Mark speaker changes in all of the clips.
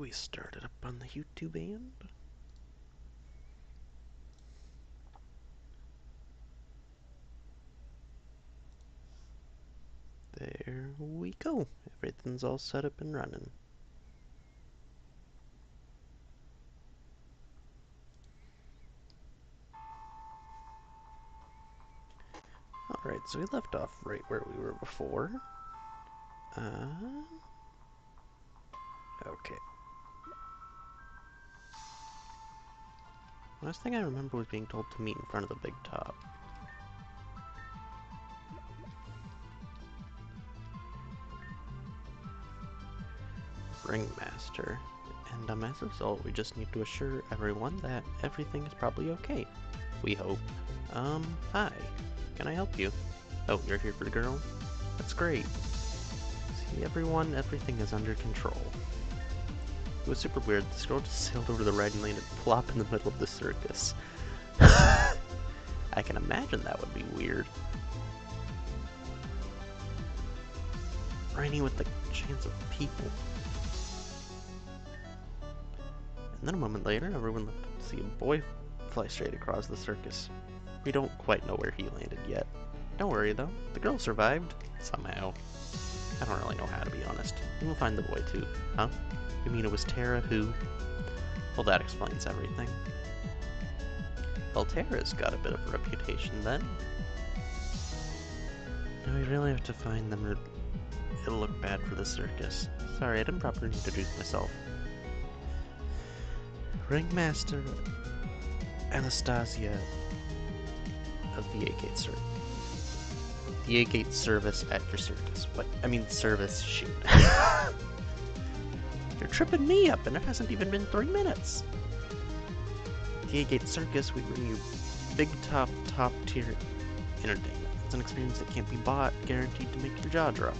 Speaker 1: we started up on the YouTube end. There we go. Everything's all set up and running. Alright, so we left off right where we were before. Okay. Last thing I remember was being told to meet in front of the big top. Ringmaster. And as a result, we just need to assure everyone that everything is probably okay. We hope. Hi. Can I help you? Oh, you're here for the girl? That's great. See, everyone, everything is under control. It was super weird. This girl just sailed over to the riding lane and plopped in the middle of the circus. I can imagine that would be weird. Riding with the chance of people. And then a moment later, everyone looked to see a boy fly straight across the circus. We don't quite know where he landed yet. Don't worry though, the girl survived, somehow. I don't really know how, to be honest. And we'll find the boy too. Huh? You mean it was Tara who... Well, that explains everything. Well, Tara's got a bit of a reputation then. Now we really have to find them or it'll look bad for the circus. Sorry, I didn't properly introduce myself. Ringmaster Anastasia of the Agate Circus. The Agate service at your circus. What? I mean service, shoot. You're tripping me up, and it hasn't even been 3 minutes. The Agate Circus, we bring you big top tier entertainment. It's an experience that can't be bought, guaranteed to make your jaw drop.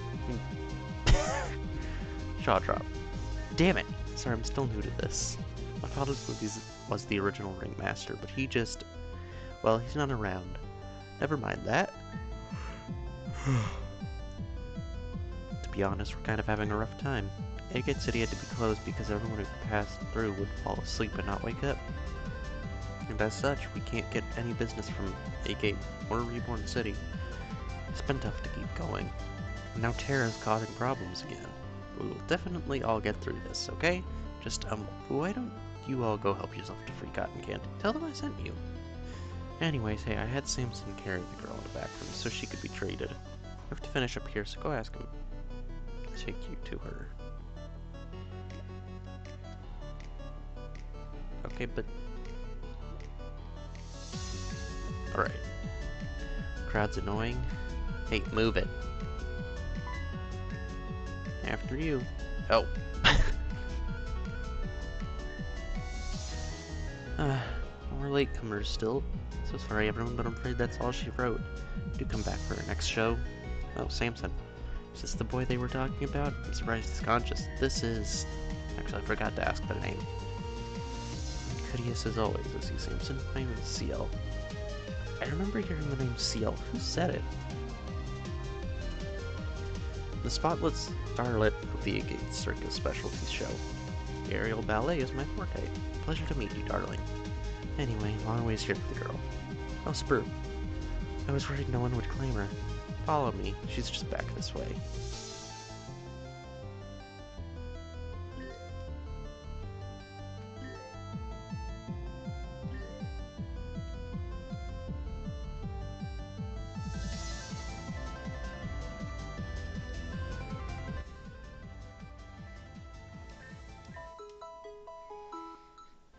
Speaker 1: Jaw drop. Damn it. Sorry, I'm still new to this. My father was the original ringmaster, but he just... Well, he's not around. Never mind that. To be honest, we're kind of having a rough time. Agate City had to be closed because everyone who passed through would fall asleep and not wake up. And as such, we can't get any business from Agate or Reborn City. It's been tough to keep going. And now Tara's causing problems again. We will definitely all get through this, okay? Just, why don't you all go help yourself to free cotton candy? Tell them I sent you. Anyways, hey, I had Samson carry the girl in the back room so she could be treated. I have to finish up here, so go ask him to take you to her. Okay, but... Alright. Crowd's annoying. Hey, move it. After you. Oh. More latecomers still. So sorry everyone, but I'm afraid that's all she wrote. Do come back for our next show. Oh, Samson. Is this the boy they were talking about? I'm surprised he's conscious. This is... Actually, I forgot to ask their name. Courteous as always, is he, Samson? My name is CL. I remember hearing the name CL. Who said it? The spotless starlet of the Agate Circus specialty show. The aerial ballet is my forte. Pleasure to meet you, darling. Anyway, long ways here for the girl. Oh, Spur. I was worried no one would claim her. Follow me. She's just back this way.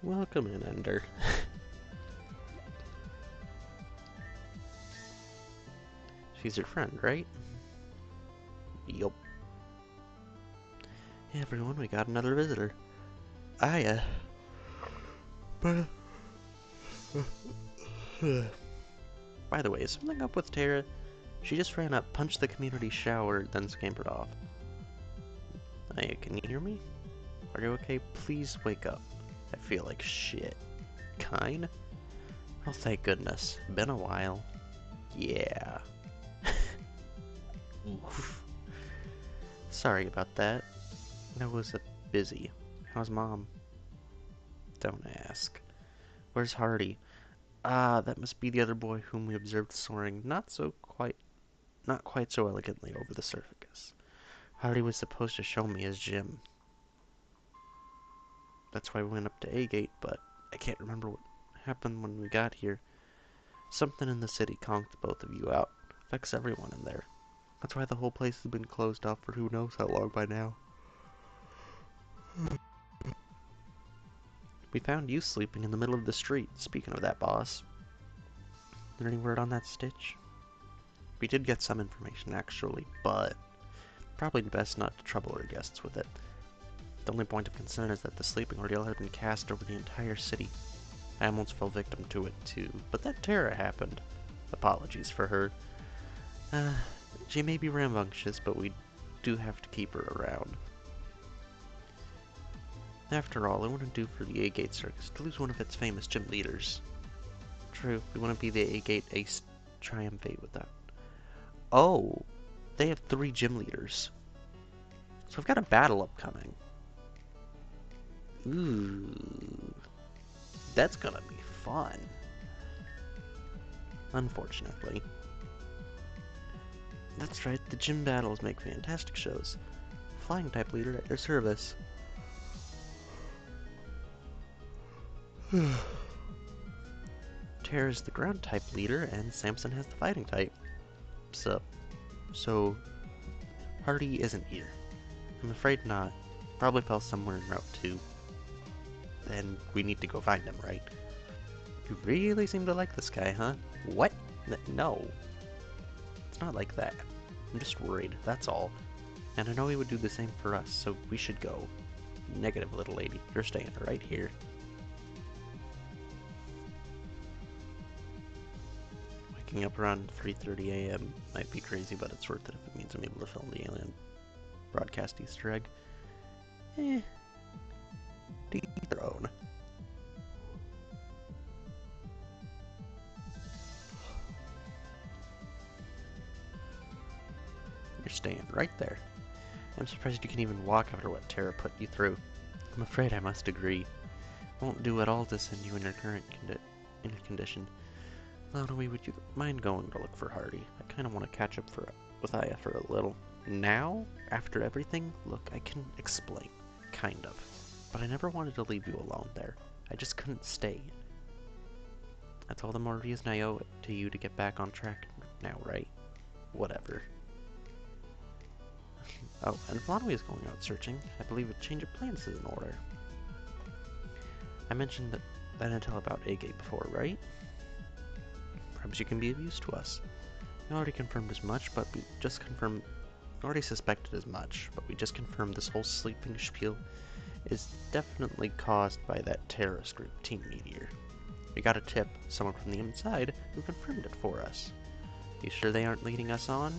Speaker 1: Welcome in, Ender. She's your friend, right? Yup. Hey everyone, we got another visitor. Aya. By the way, is something up with Tara? She just ran up, punched the community shower, then scampered off. Aya, can you hear me? Are you okay? Please wake up. I feel like shit. Kind? Oh, thank goodness. Been a while. Yeah. Oof. Sorry about that. I was busy. How's Mom? Don't ask. Where's Hardy? Ah, that must be the other boy whom we observed soaring not quite so elegantly over the circus. Hardy was supposed to show me his gym. That's why we went up to Agate, but I can't remember what happened when we got here. Something in the city conked both of you out. Affects everyone in there. That's why the whole place has been closed off for who knows how long by now. We found you sleeping in the middle of the street. Speaking of that, boss. Is there any word on that stitch? We did get some information, actually, but probably best not to trouble our guests with it. The only point of concern is that the sleeping ordeal had been cast over the entire city. I almost fell victim to it, too, but then Tara happened. Apologies for her. She may be rambunctious, but we do have to keep her around. After all, it wouldn't do for the Agate Circus to lose one of its famous gym leaders. True, we want to be the Agate Ace Triumvirate with that. Oh, they have 3 gym leaders. So I've got a battle upcoming. Ooh, that's gonna be fun. Unfortunately. That's right, the gym battles make fantastic shows. Flying type leader at your service. Tara's the ground type leader, and Samson has the fighting type. So Hardy isn't here. I'm afraid not. Probably fell somewhere in Route 2. And we need to go find him, right? You really seem to like this guy, huh? What? No. It's not like that. I'm just worried, that's all. And I know he would do the same for us, so we should go. Negative, little lady. You're staying right here. Waking up around 3:30 a.m. might be crazy, but it's worth it if it means I'm able to film the alien broadcast Easter egg. To each their own. You're staying right there. I'm surprised you can even walk after what Tara put you through. I'm afraid I must agree. Won't do at all to send you in your current condition. Lanoe, would you mind going to look for Hardy? I kind of want to catch up with Aya for a little. Now? After everything? Look, I can explain. Kind of. But I never wanted to leave you alone there. I just couldn't stay. That's all the more reason I owe it to you to get back on track now, right? Whatever. Oh, and if Lanoe is going out searching, I believe a change of plans is in order. I mentioned that intel about Agate before, right? Perhaps you can be of use to us. We already confirmed as much, but we just confirmed... already suspected as much, but we just confirmed this whole sleeping spiel is definitely caused by that terrorist group, Team Meteor. We got a tip, someone from the inside, who confirmed it for us. You sure they aren't leading us on?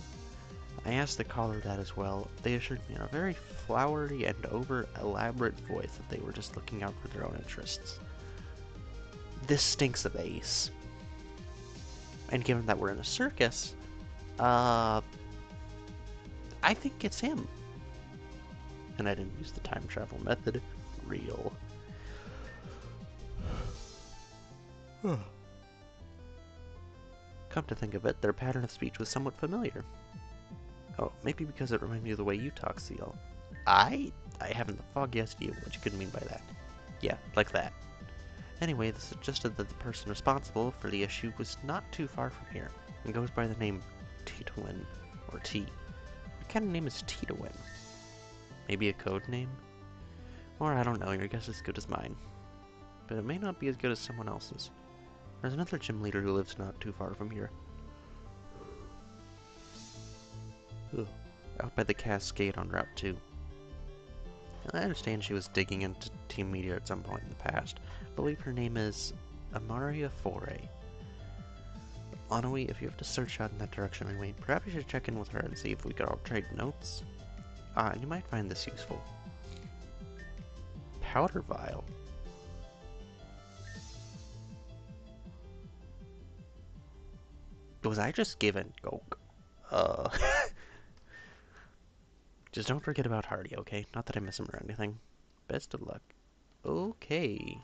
Speaker 1: I asked the caller that as well. They assured me in a very flowery and over-elaborate voice that they were just looking out for their own interests. This stinks of Ace. And given that we're in a circus, I think it's him. And I didn't use the time travel method. Real. Come to think of it, their pattern of speech was somewhat familiar. Oh, maybe because it reminded me of the way you talk, Seal. I haven't the foggiest idea what you could mean by that. Yeah, like that. Anyway, this suggested that the person responsible for the issue was not too far from here, and goes by the name Titowin, or T. What kind of name is Titowin? Maybe a code name? Or I don't know, your guess is as good as mine. But it may not be as good as someone else's. There's another gym leader who lives not too far from here. Ugh. Out by the Cascade on Route 2. I understand she was digging into Team Meteor at some point in the past. I believe her name is Amaria Foray. Lanoe, if you have to search out in that direction anyway, perhaps you should check in with her and see if we could all trade notes. You might find this useful. Powder vial. Was I just given Goke? Just don't forget about Hardy, okay? Not that I miss him or anything. Best of luck. Okay.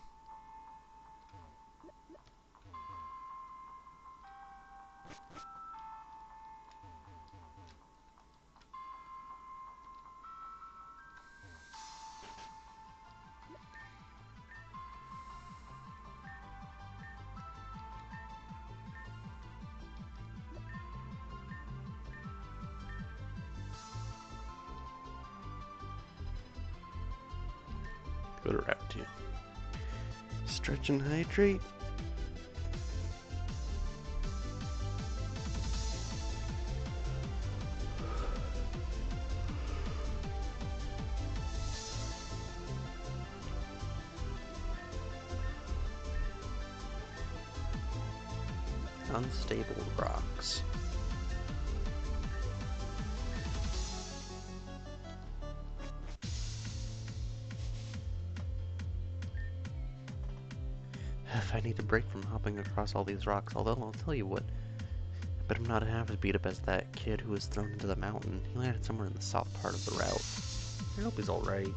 Speaker 1: Go to Route 2. Stretch and hydrate. Unstable rocks. If I need a break from hopping across all these rocks, although I'll tell you what, but I'm not half as beat up as that kid who was thrown into the mountain. He landed somewhere in the south part of the route. I hope he's alright.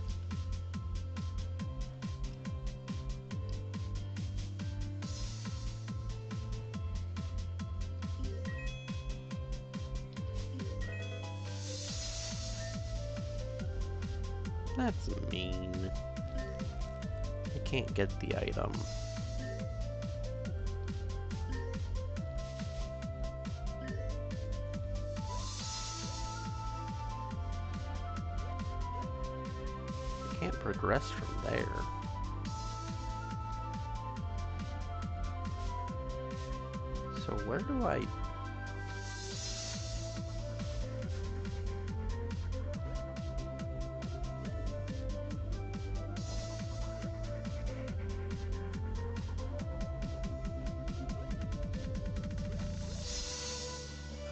Speaker 1: That's mean. I can't get the item. I can't progress from there. So where do I...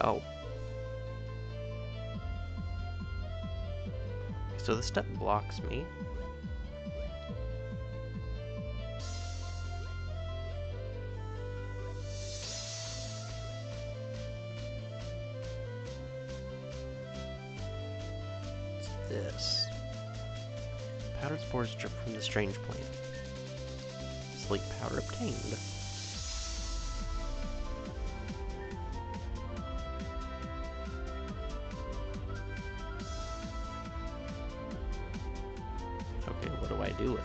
Speaker 1: Oh. So the step blocks me. What's this? Powdered spores drip from the strange plant. Sleep powder obtained. Okay, what do I do with it?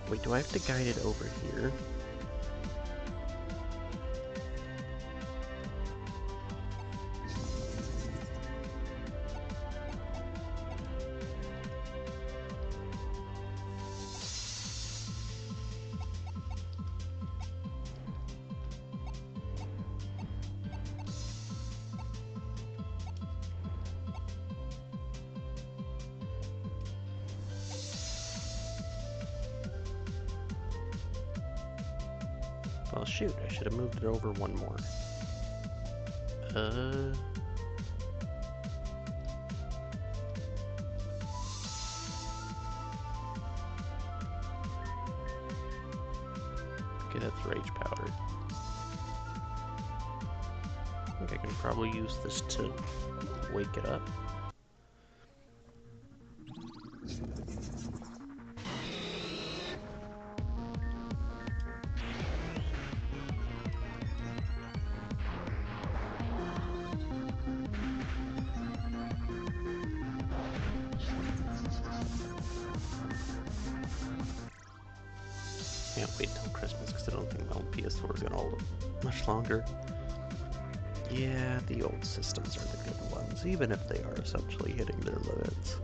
Speaker 1: Wait, do I have to guide it over here? Well, shoot, I should have moved it over one more. Okay, that's rage powder. I think I can probably use this to wake it up. Can't wait till Christmas because I don't think my old PS4 is gonna hold up much longer. Yeah, the old systems are the good ones, even if they are essentially hitting their limits.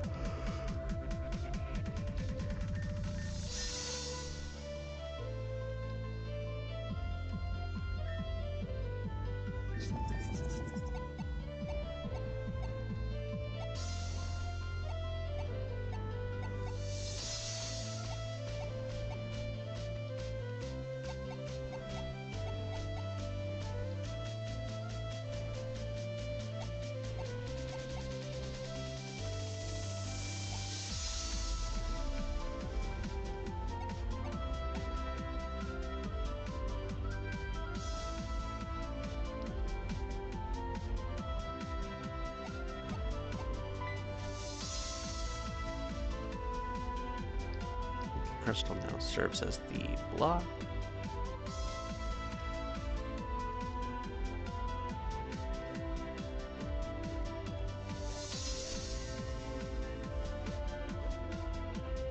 Speaker 1: crystal now serves as the block.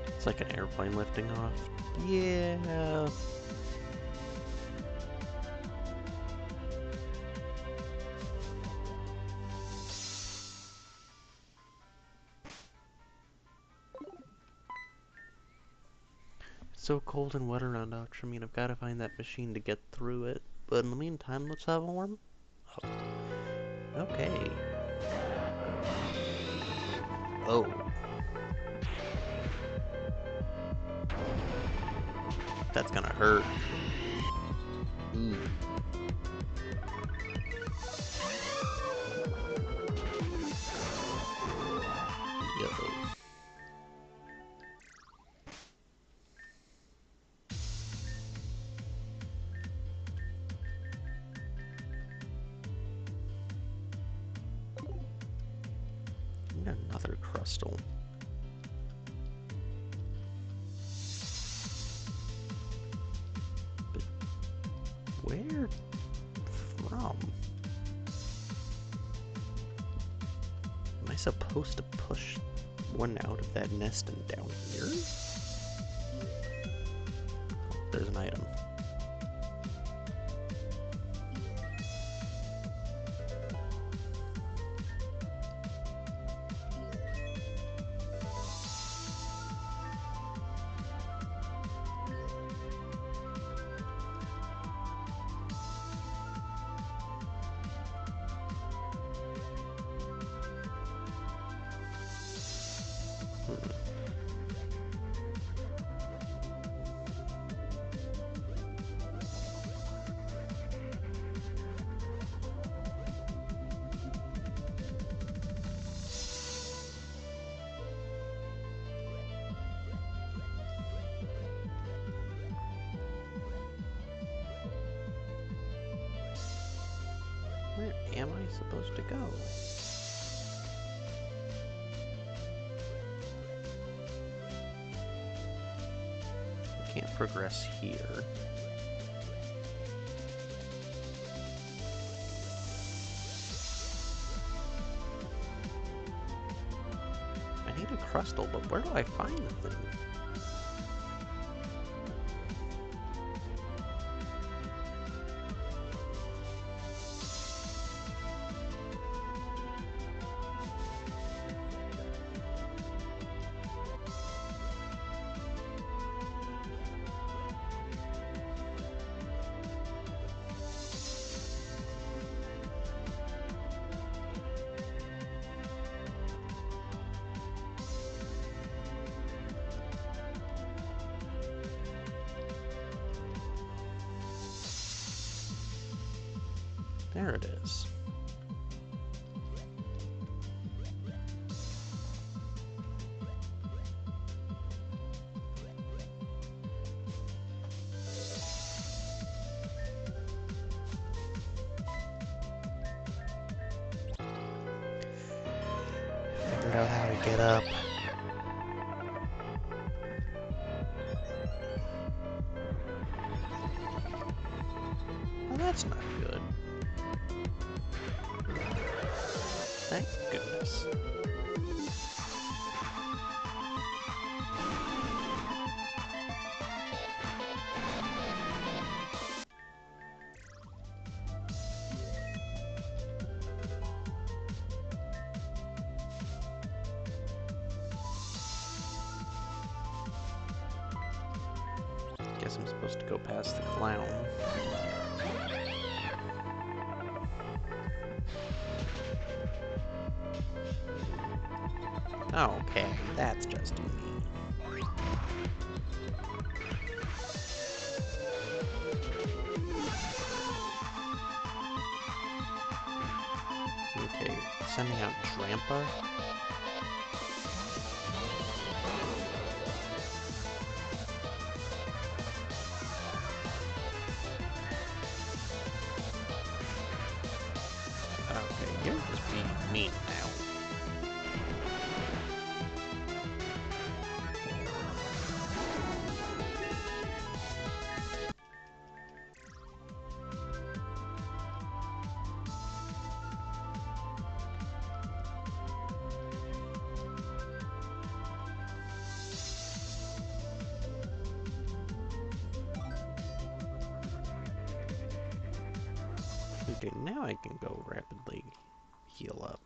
Speaker 1: It's like an airplane lifting off. Yeah. So cold and wet around Outramine, I've got to find that machine to get through it. But in the meantime, let's have a warm. Oh. Okay. Oh. That's gonna hurt. Ooh. Yo. Need another crystal. But where from? Am I supposed to push one out of that nest and down here? Oh, there's an item. Where am I supposed to go? I can't progress here. I need a crystal, but where do I find the thing? There it is. Figured out how to get up. Well, that's not good. Thank goodness. Guess I'm supposed to go past the clown. Okay, that's just me. Okay, sending out Drampa. Okay, you're just being mean now. Okay, now I can go rapidly heal up.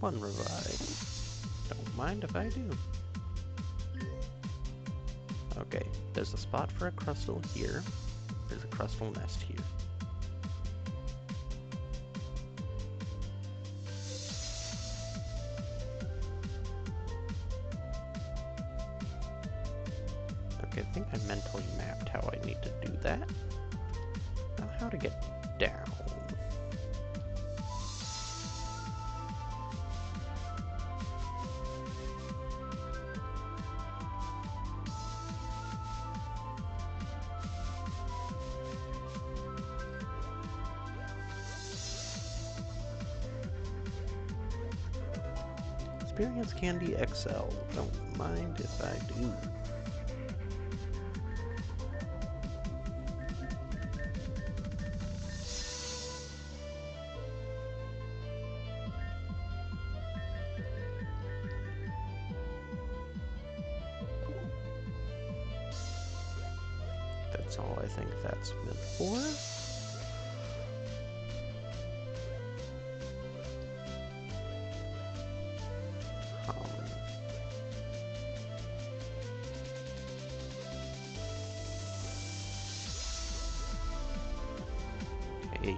Speaker 1: One revive. Don't mind if I do. Okay, there's a spot for a crustal here. There's a crustal nest here. Okay, I think I mentally mapped how I need to do that. Now how to get down. Experience Candy XL. Don't mind if I do. That's all I think that's meant for. Okay.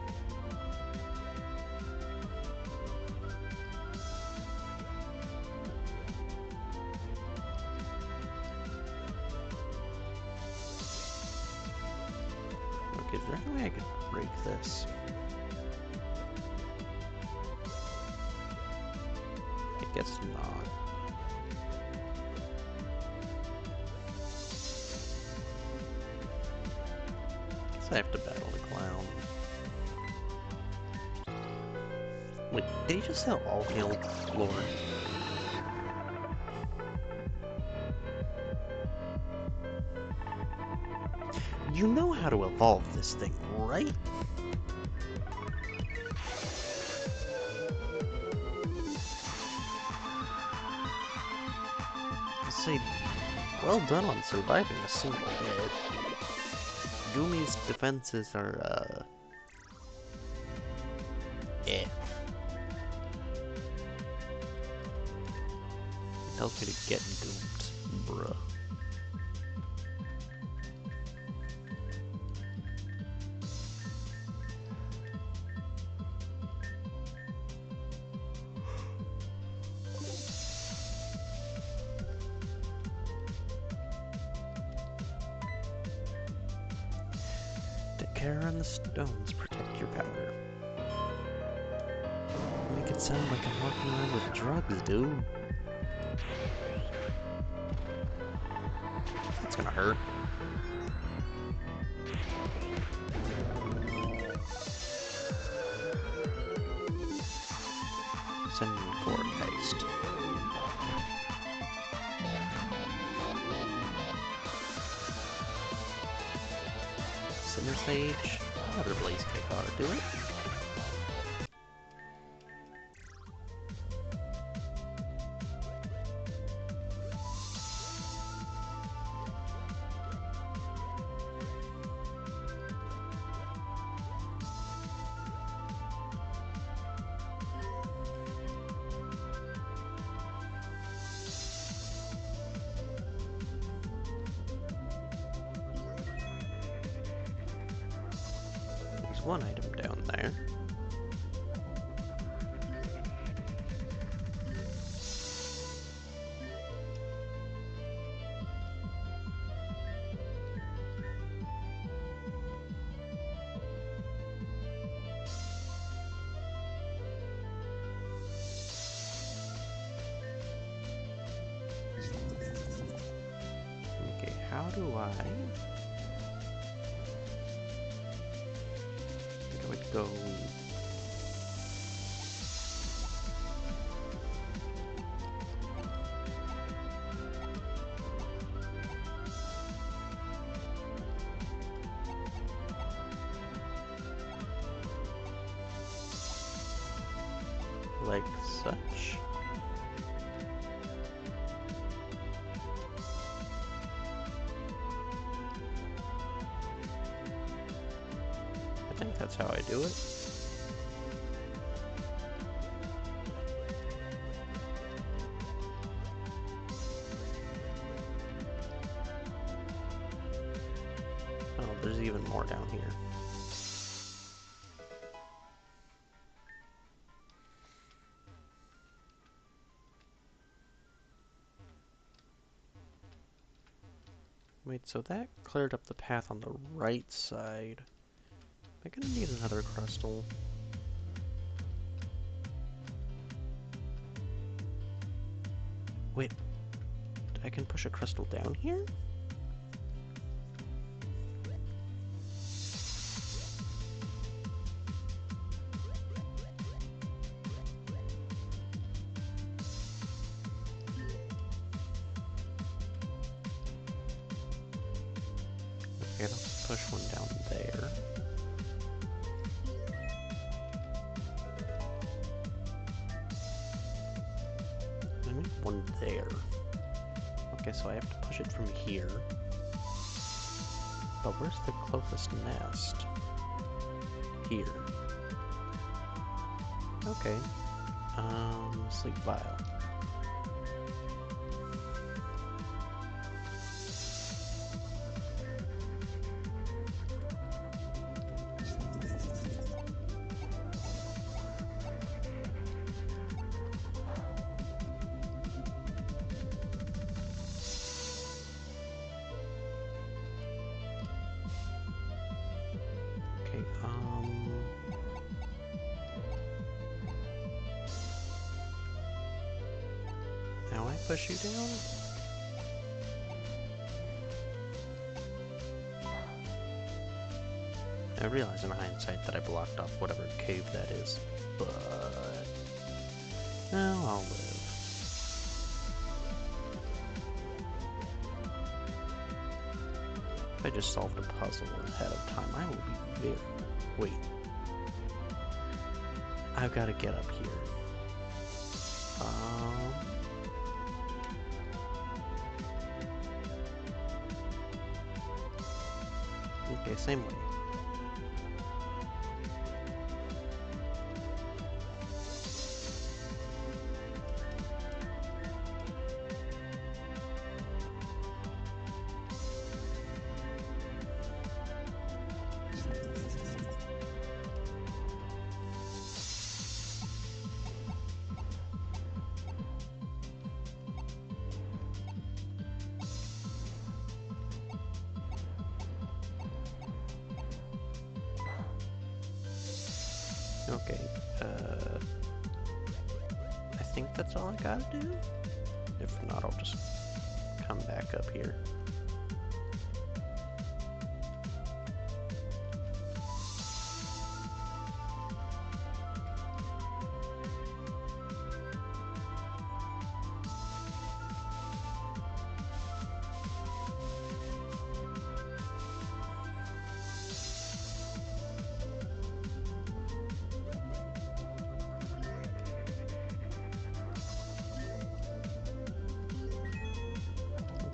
Speaker 1: Okay, is there any way I could break this? I guess not. Guess I have to battle the clown. Wait, did he just say all hail Lord? You know how to evolve this thing, right? Say, well done on surviving a single hit. Gumi's defenses are, eh. He tells me to get doomed, bruh. Take care on the stones, protect your powder. Make it sound like I'm walking around with drugs, dude. That's gonna hurt. Send me for heist. Cinder Sage. Another Blaze Cake ought to do it. There's one item down there. do I? Where do I go? Like such. I think that's how I do it. Oh, there's even more down here. Wait, so that cleared up the path on the right side. Am I gonna need another crystal? Wait, I can push a crystal down here? Okay, let's push one down there. I need one there. Okay, so I have to push it from here. But where's the closest nest? Here. Okay. Sleep vial. Okay, now I push you down? I realize in hindsight that I blocked off whatever cave that is, but... well, I'll live. If I just solved a puzzle ahead of time, I will be very... wait. I've got to get up here. Okay, same way. Okay, I think that's all I gotta do? If not, I'll just come back up here.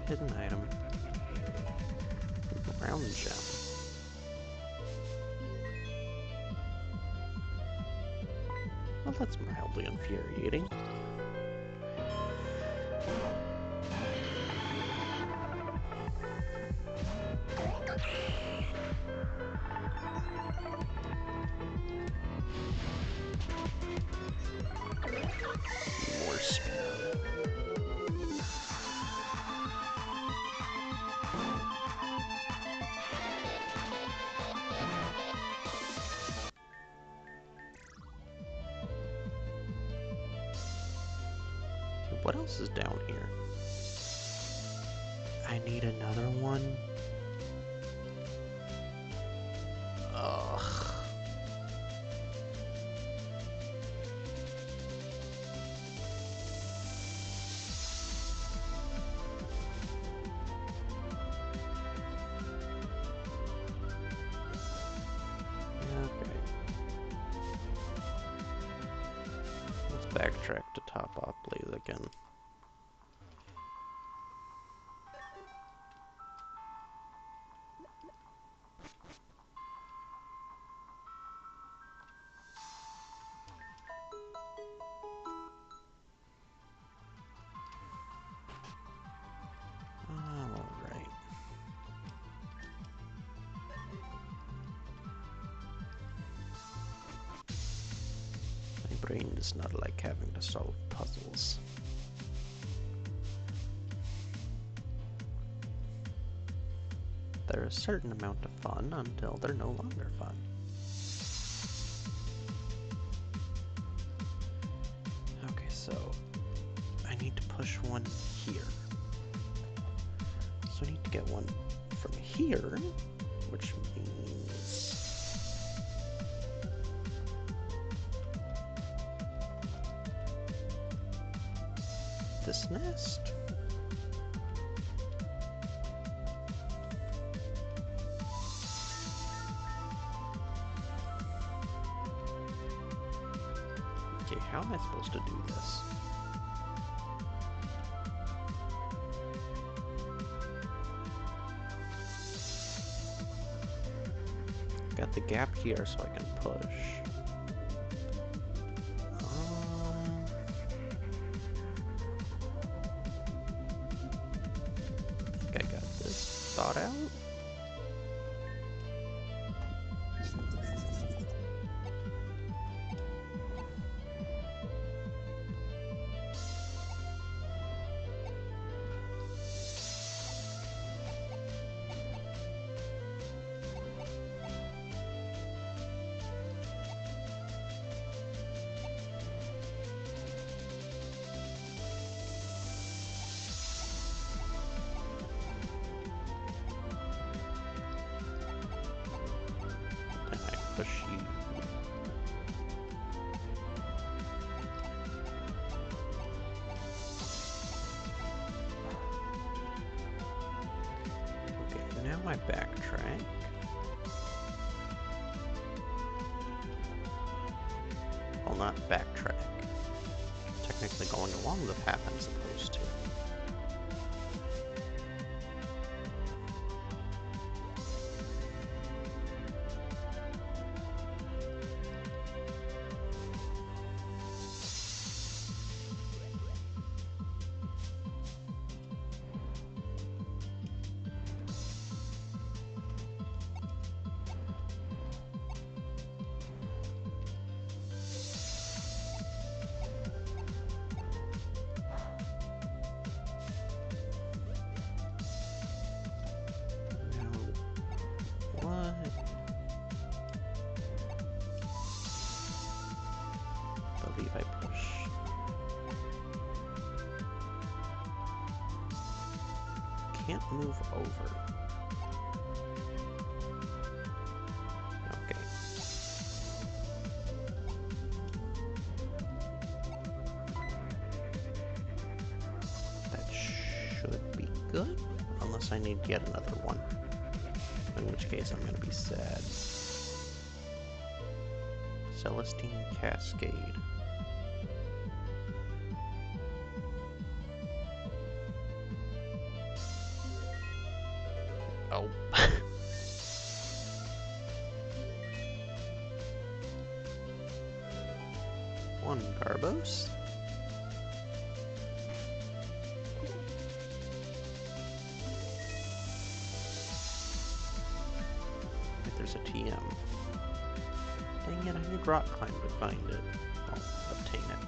Speaker 1: Hidden item. Brown gem. Well, that's mildly infuriating. More speed. What else is down here? I need another one. Ugh. Okay. Let's backtrack to top off Blaze again. Alright. My brain does not like having to solve puzzles. They're a certain amount of fun until they're no longer fun. Okay, so I need to push one here. So I need to get one from here, which means this nest. Okay, how am I supposed to do this? Got the gap here so I can push. I think I got this thought out. Push you. Okay, now I backtrack. Well, not backtrack. Technically going along the path I'm supposed to. I push. Can't move over. Okay. That should be good, unless I need yet another one. In which case I'm gonna be sad. Celestine Cascade. Oh. One Garbos. Wait, there's a TM. Dang it, I need Rock Climb to find it. I'll obtain it.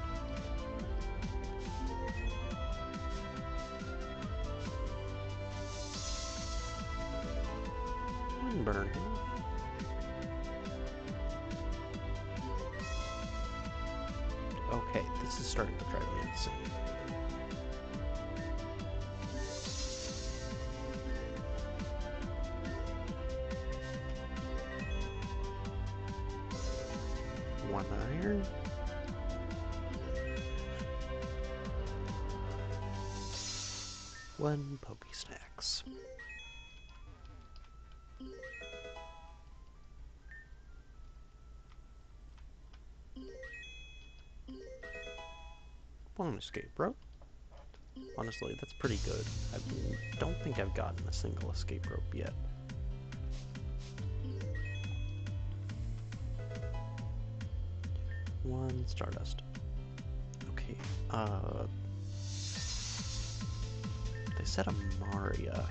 Speaker 1: Burn. Okay, this is starting to drive me insane. 1 Pokey Snacks. One escape rope. Honestly, that's pretty good. I don't think I've gotten a single escape rope yet. One Stardust. Okay, they said a Maria.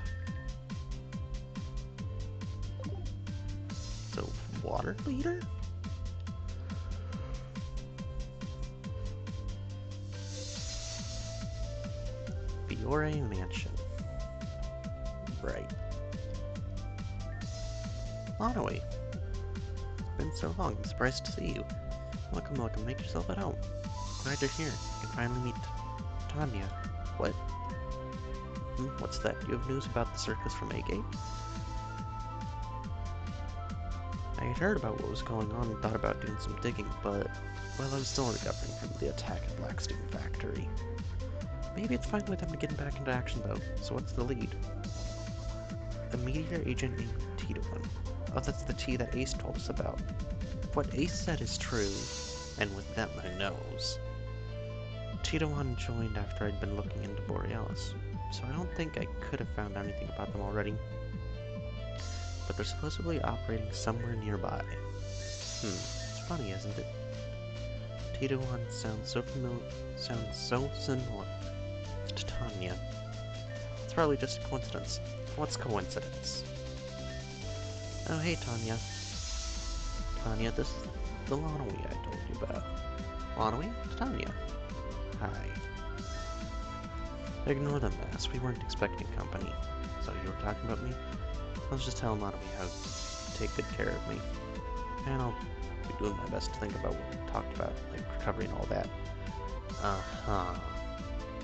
Speaker 1: So, water leader? Fiore Mansion. Right. Lonaway. It's been so long, I'm surprised to see you. Welcome, welcome, make yourself at home. Glad you're here. You can finally meet Tanya. What? What's that? You have news about the circus from Agate? I had heard about what was going on and thought about doing some digging, but, well, I was still recovering from the attack at Blackstone Factory. Maybe it's finally time to get back into action, though. So what's the lead? A meteor agent named Tito-1. Oh, that's the T that Ace told us about. What Ace said is true, and with that my nose. Tito-1 joined after I'd been looking into Borealis, so I don't think I could have found anything about them already. But they're supposedly operating somewhere nearby. It's funny, isn't it? Tito-1 sounds so similar to Tanya. It's probably just a coincidence. What's coincidence? Oh, hey, Tanya. Tanya, this is the Lonaway I told you about. Lonaway? Tanya. Hi. Ignore the mess. We weren't expecting company. So you were talking about me? I was just telling Lonaway how to take good care of me. And I'll be doing my best to think about what we talked about, like recovery and all that.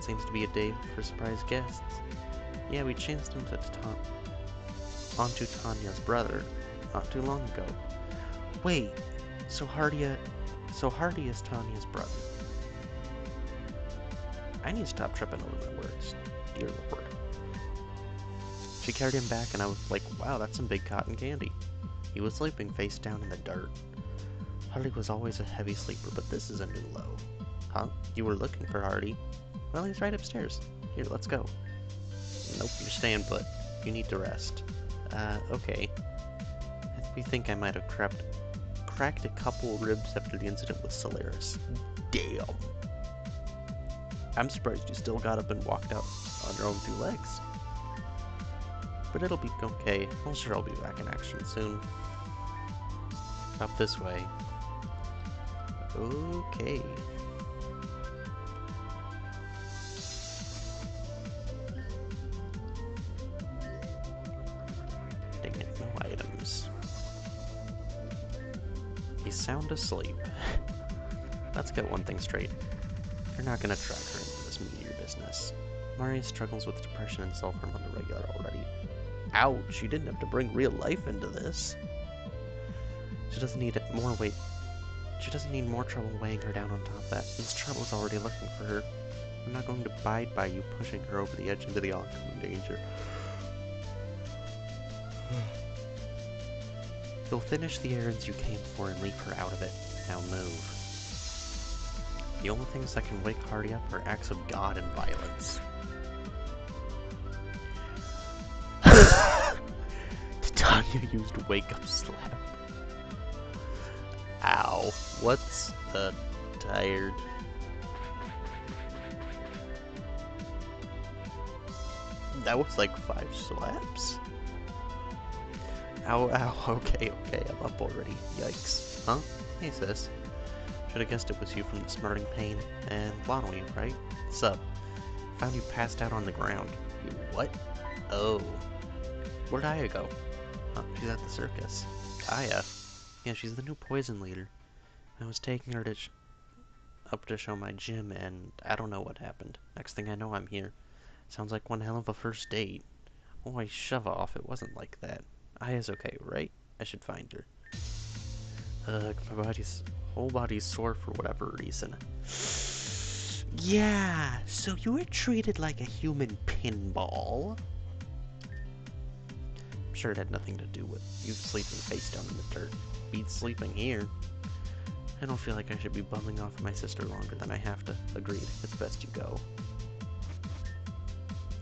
Speaker 1: Seems to be a day for surprise guests. Yeah, we chanced onto Tanya's brother not too long ago. Wait, so Hardy is Tanya's brother. I need to stop tripping over my words. Dear Lord. She carried him back and I was like, wow, that's some big cotton candy. He was sleeping face down in the dirt. Hardy was always a heavy sleeper, but this is a new low. Huh? You were looking for Hardy? Well, he's right upstairs. Here, let's go. Nope, you're staying put. You need to rest. Okay. We think I might have cracked a couple ribs after the incident with Solaris. Damn. I'm surprised you still got up and walked out on your own 2 legs. But it'll be okay. I'm sure I'll be back in action soon. Up this way. Okay. Dang it, no items. He's sound asleep. Let's get one thing straight. You're not gonna drag her into this meteor business. Maria struggles with depression and self-harm on the regular already. Ouch, you didn't have to bring real life into this. She doesn't need more weight. She doesn't need more trouble weighing her down on top of that. This trouble's already looking for her. I'm not going to abide by you pushing her over the edge into the oncoming danger. You'll finish the errands you came for and leave her out of it. Now move. The only things that can wake Hardy up are acts of God and violence. Tanya used wake-up slap. Ow. What's tired? That was like 5 slaps? Ow, ow, okay, I'm up already. Yikes. Huh? Hey, sis. Should've guessed it was you from the smarting pain. And Lonaway, right? What's up? Found you passed out on the ground. You what? Oh. Where'd Aya go? She's at the circus. Aya? Yeah, she's the new poison leader. I was taking her up to show my gym, and I don't know what happened. Next thing I know, I'm here. Sounds like one hell of a first date. Oh, I shove off. It wasn't like that. Aya's okay, right? I should find her. My whole body's sore for whatever reason. Yeah, so you were treated like a human pinball. I'm sure it had nothing to do with you sleeping face down in the dirt. Beat sleeping here. I don't feel like I should be bumming off my sister longer than I have to. Agreed, it's best you go.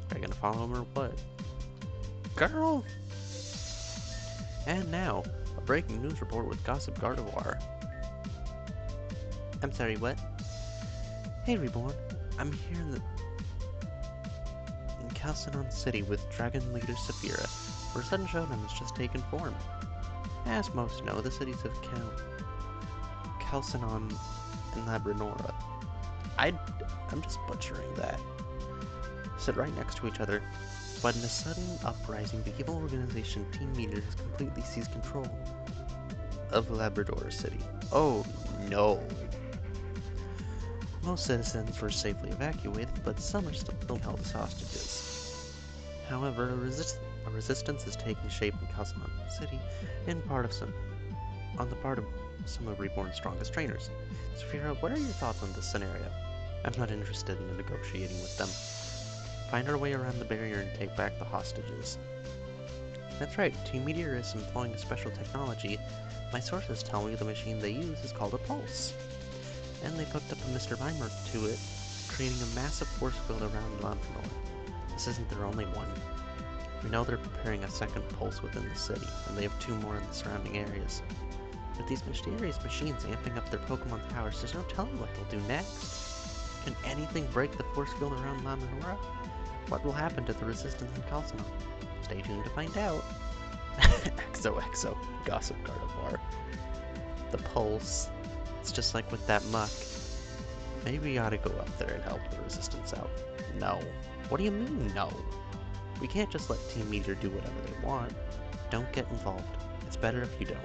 Speaker 1: Are you gonna follow him or what? Girl! And now, a breaking news report with Gossip Gardevoir. I'm sorry, what? Hey, Reborn. I'm here in Calcinon City with Dragon Leader Saphira, where a sudden showdown has just taken form. As most know, the cities of Calcinon and Labranora. I'm just butchering that. Sit right next to each other, but in a sudden uprising, the evil organization Team Meteor has completely seized control of Labrador City. Oh no! Most citizens were safely evacuated, but some are still being held as hostages. However, a resistance is taking shape in Calcinon City, on the part of some of Reborn's strongest trainers. Saphira, what are your thoughts on this scenario? I'm not interested in negotiating with them. Find our way around the barrier and take back the hostages. That's right, Team Meteor is employing a special technology. My sources tell me the machine they use is called a pulse. And they've hooked up a Mr. Mimer to it, creating a massive force field around Labrador. This isn't their only one. We know they're preparing a second pulse within the city, and they have 2 more in the surrounding areas. With these mysterious machines amping up their Pokemon's powers, there's no telling what they'll do next. Can anything break the force field around Labrador? What will happen to the resistance in Calcinon? Stay tuned to find out. XOXO, Gossip Gardevoir. The pulse. It's just like with that muck. Maybe we ought to go up there and help the resistance out. No. What do you mean, no? We can't just let Team Meteor do whatever they want. Don't get involved. It's better if you don't.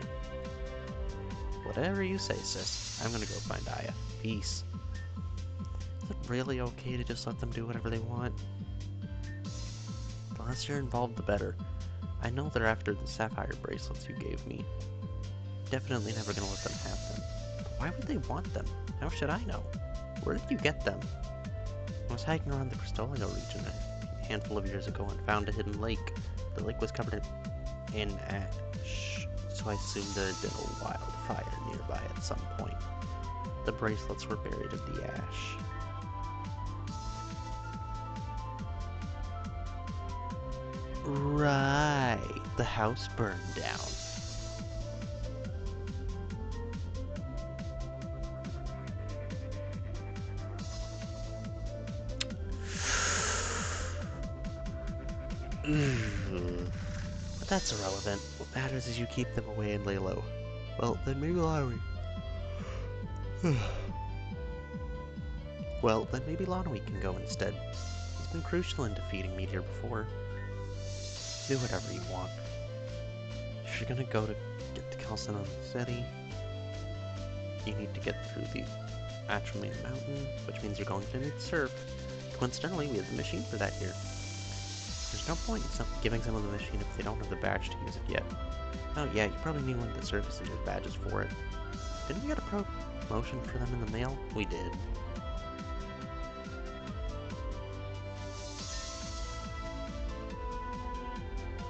Speaker 1: Whatever you say, sis. I'm gonna go find Aya. Peace. Is it really okay to just let them do whatever they want? The less you're involved, the better. I know they're after the sapphire bracelets you gave me. Definitely never gonna let them have them. Why would they want them? How should I know? Where did you get them? I was hiking around the Crystolio region a handful of years ago and found a hidden lake. The lake was covered in ash, so I assumed there had been a wildfire nearby at some point. The bracelets were buried in the ash. Right, the house burned down. But that's irrelevant. What matters is you keep them away and lay low. Well, then maybe Lonwy. Well, then maybe Lonwy can go instead. He's been crucial in defeating Meteor before. Do whatever you want. If you're gonna go to get to Calcinon City, you need to get through the Atramine Mountain, which means you're going to need surf. Coincidentally, we have the machine for that here. There's no point in giving someone the machine if they don't have the badge to use it yet. Oh yeah, you probably need one of the Circus Leader's badges for it. Didn't we get a promotion for them in the mail? We did.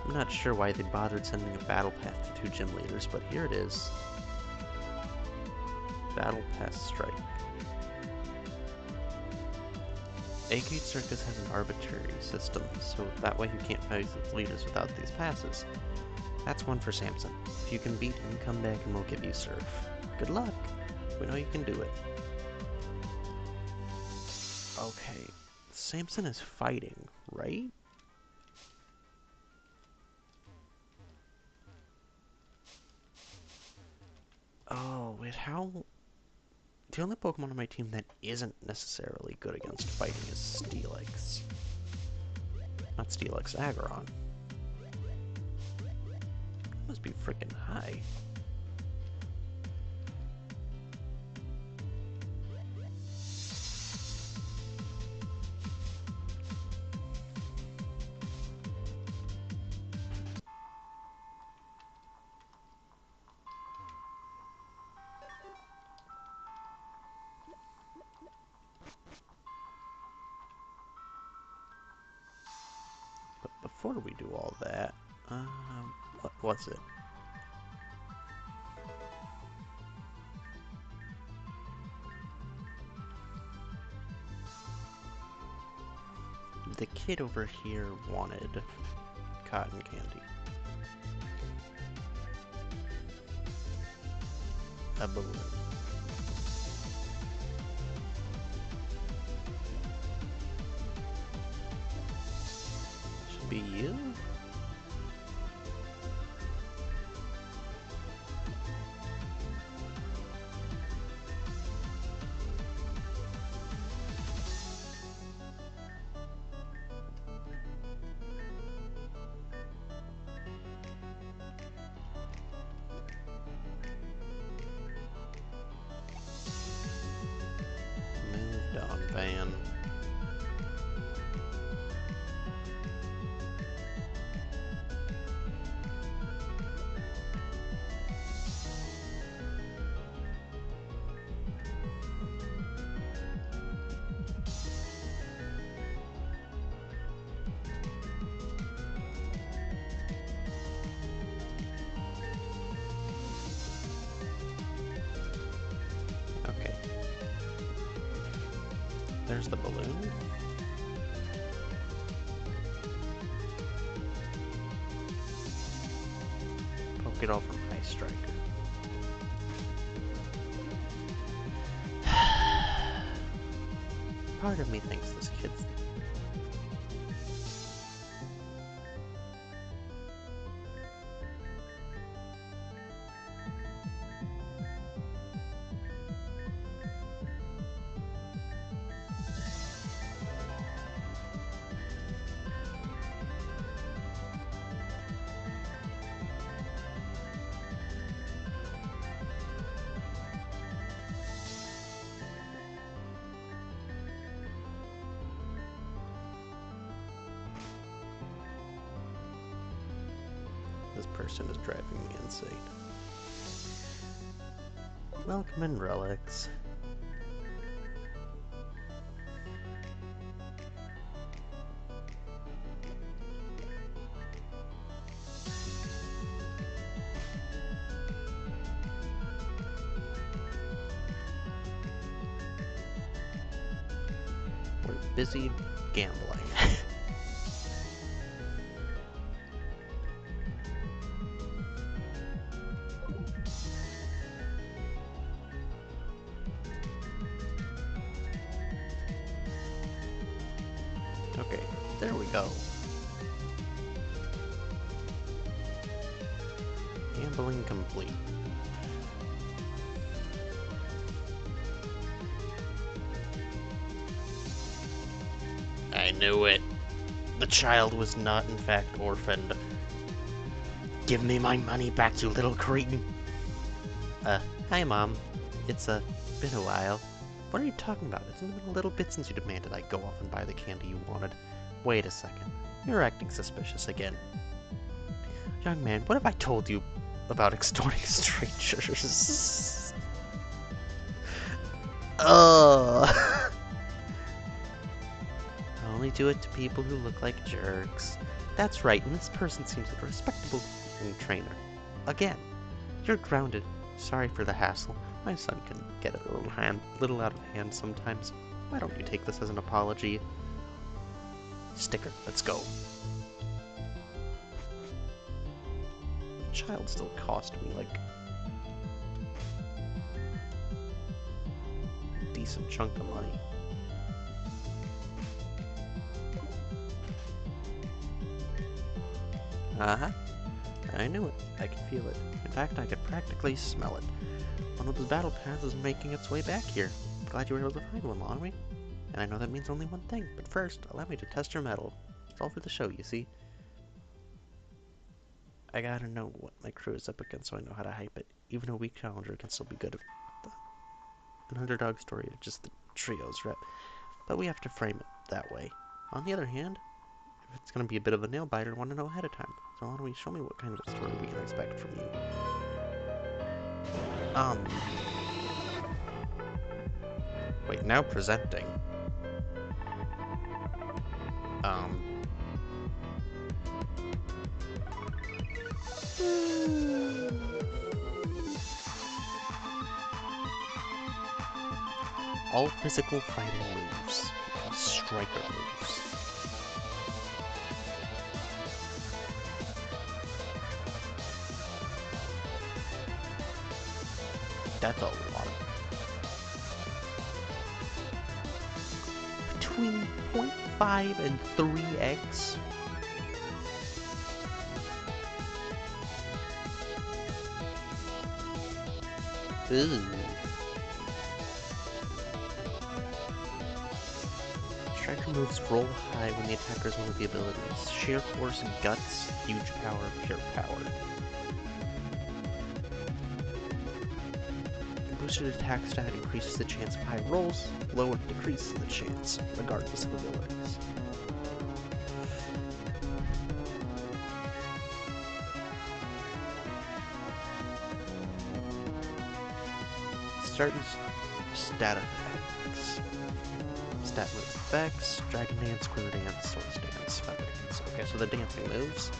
Speaker 1: I'm not sure why they bothered sending a battle pass to 2 gym leaders, but here it is. Battle Pass Strike. Agate Circus has an arbitrary system, so that way you can't fight its leaders without these passes. That's one for Samson. If you can beat him, come back and we'll give you surf. Good luck! We know you can do it. Okay, Samson is fighting, right? Oh, wait, how... The only Pokemon on my team that isn't necessarily good against fighting is Steelix. Not Steelix, Aggron. Must be freaking high. before we do all that, what was it? The kid over here wanted cotton candy. A balloon. Should be you? Moved on, van. Okay. There's the balloon. Poke it all from Ice Striker. Part of me thinks this kid's... This person is driving me insane. Welcome in, relics. We're busy gambling. Okay, there we go. Gambling complete. I knew it. The child was not, in fact, orphaned. Give me my money back, you little cretin. Hi, Mom. It's been a while. What are you talking about? It's been a little bit since you demanded I go off and buy the candy you wanted. Wait a second. You're acting suspicious again. Young man, what have I told you about extorting strangers? I only do it to people who look like jerks. That's right, and this person seems like a respectable trainer. Again, you're grounded. Sorry for the hassle. My son can get a little out of hand sometimes. Why don't you take this as an apology? Sticker, let's go. The child still cost me, like, a decent chunk of money. Uh-huh. I knew it. I could feel it. In fact, I could practically smell it. One of those battle paths is making its way back here. Glad you were able to find one, Lonwy. And I know that means only one thing, but first, allow me to test your mettle. It's all for the show, you see. I gotta know what my crew is up against so I know how to hype it. Even a weak challenger can still be good. An underdog story of just the trio's rep. But we have to frame it that way. On the other hand, if it's gonna be a bit of a nail-biter, I want to know ahead of time. So why don't we show me what kind of story we can expect from you? Wait, now presenting. All physical fighting moves. Striker moves. That's a lot. Between 0.5 and 3x. Ooh. Striker moves roll high when the attacker is one of the abilities. Sheer force and guts, huge power, pure power. Boosted attack stat increases the chance of high rolls, lowered decreases the chance, regardless of abilities. Certain stat effects. Stat move effects, Dragon Dance, Square Dance, Swords Dance, Feather Dance. Okay, so the dancing moves.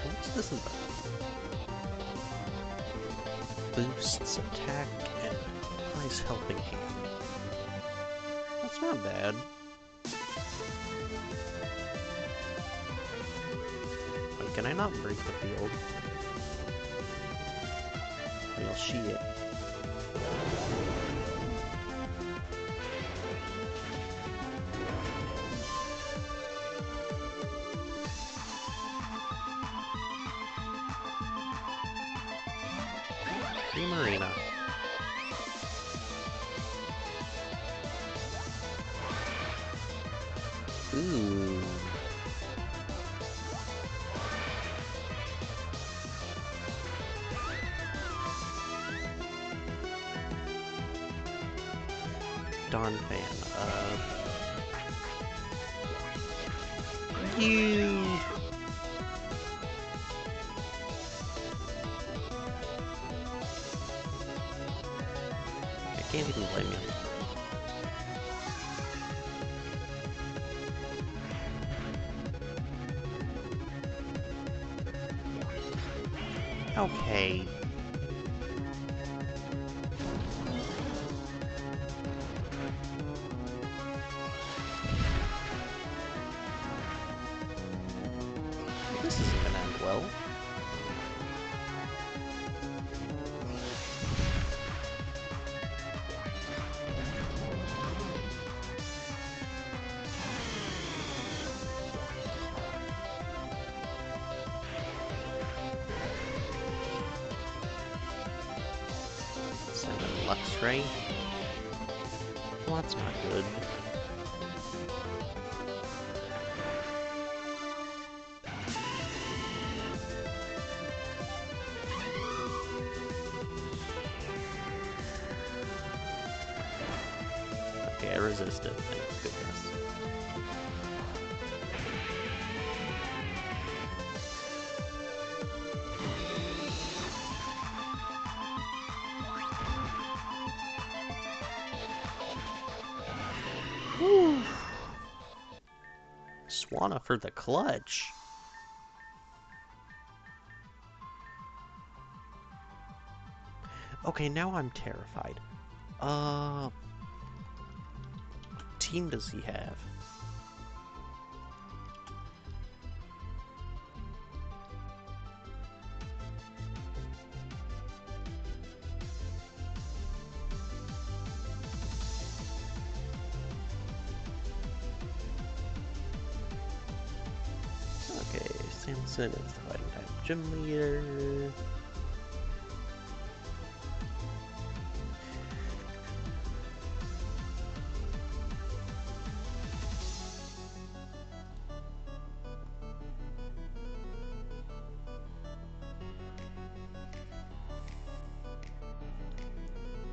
Speaker 1: What's this in the boosts attack and nice helping hand. That's not bad. Wait, can I not break the field? Well, shit. Dream Arena. Ooh. Dawn fan. You. I can't even blame you. Okay. This isn't gonna end well. Send in Luxray. Well, that's not good. Okay, I resisted. Thank goodness. Woo! Swanna for the clutch. Okay, now I'm terrified. What team does he have? Okay, Samson is the fighting type gym leader.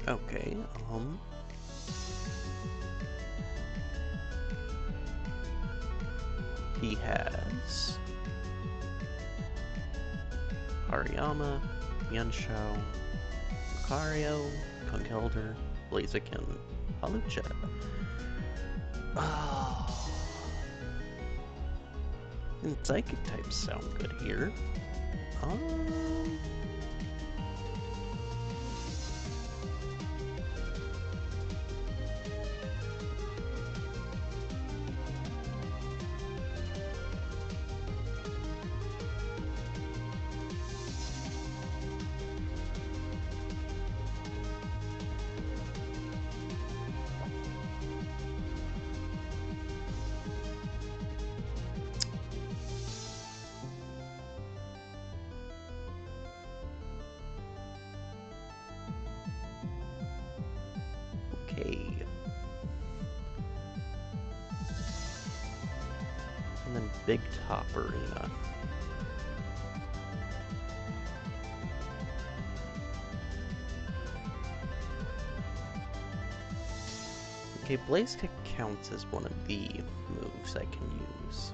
Speaker 1: Okay, he has Hariyama, Yunsho, Lucario, Conkeldurr, Blaziken, Halucha. Oh. And psychic types sound good here. Um... Okay. And then Big Top Arena. Okay, Blaze Kick counts as one of the moves I can use.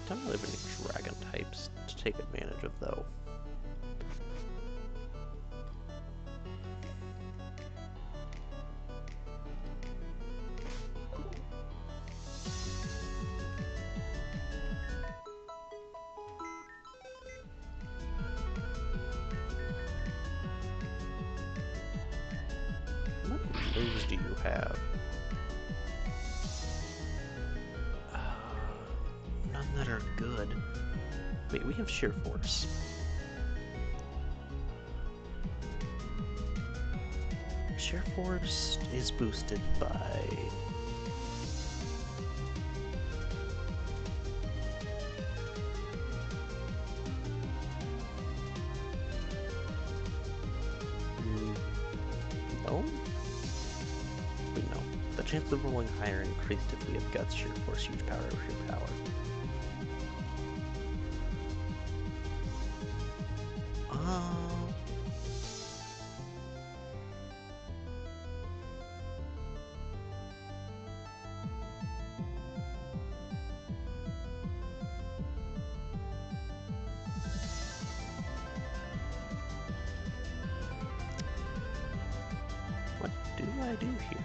Speaker 1: Don't really have any dragon types to take advantage of, though. What moves do you have? None that are good. Wait, we have Sheer Force. Sheer Force is boosted by... No? Wait, no. The chance of rolling higher increased if we have Guts, Sheer Force, Huge Power, or Sheer Power. What do I do here?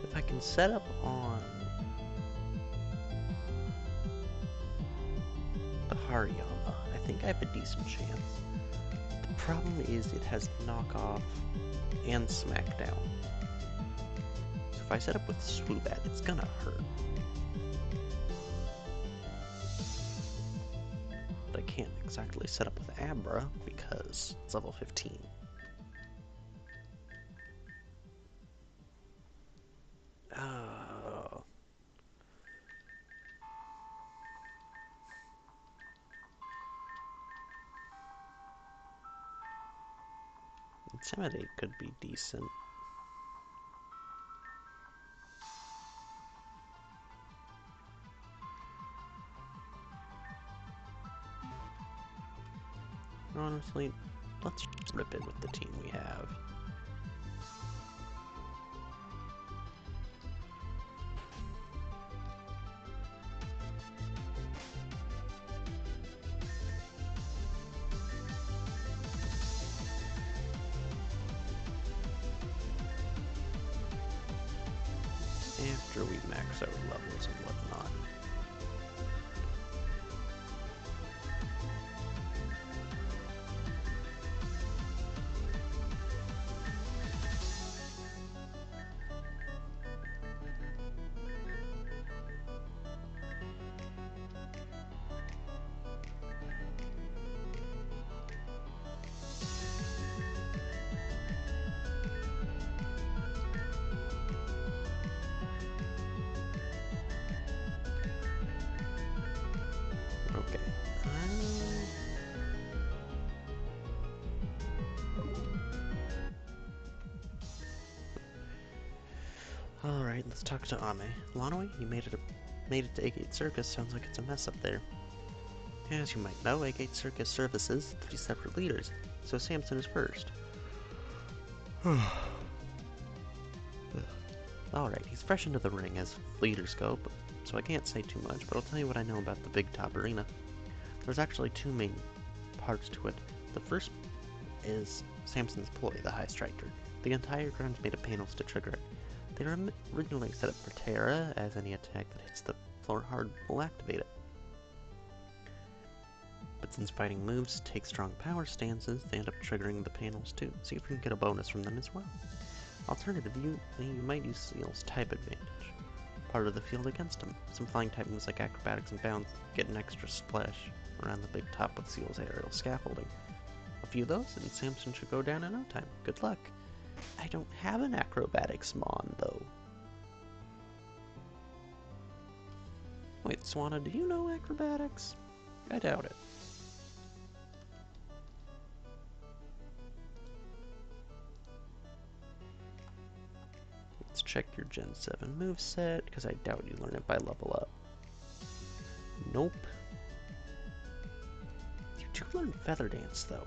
Speaker 1: If I can set up on the Hariyama, I think I have a decent chance. The problem is it has knockoff and smackdown. So if I set up with Swoobat, it's gonna hurt. But I can't exactly set up with Abra because it's level 15. Intimidate could be decent. Honestly, let's just rip it with the team we have. After we max our levels and whatnot. Okay. Alright, let's talk to Ame. Lanoi, you made it made it to Agate Circus. Sounds like it's a mess up there. As you might know, Agate Circus services 3 separate leaders, so Samson is first. Alright, he's fresh into the ring as leaders go, so I can't say too much, but I'll tell you what I know about the Big Top Arena. There's actually 2 main parts to it. The first is Samson's ploy, the High Striker. The entire ground's made of panels to trigger it. They were originally set up for Terra, as any attack that hits the floor hard will activate it. But since fighting moves take strong power stances, they end up triggering the panels too. See if we can get a bonus from them as well. Alternatively, you might use Seal's type advantage. Part of the field against him. Some flying type moves like acrobatics and bounce get an extra splash around the big top with Seal's aerial scaffolding. A few of those, and Samson should go down in no time. Good luck. I don't have an acrobatics mon, though. Wait, Swanna, do you know acrobatics? I doubt it. Let's check your Gen 7 moveset, because I doubt you learn it by level up. Nope. You do learn Feather Dance, though.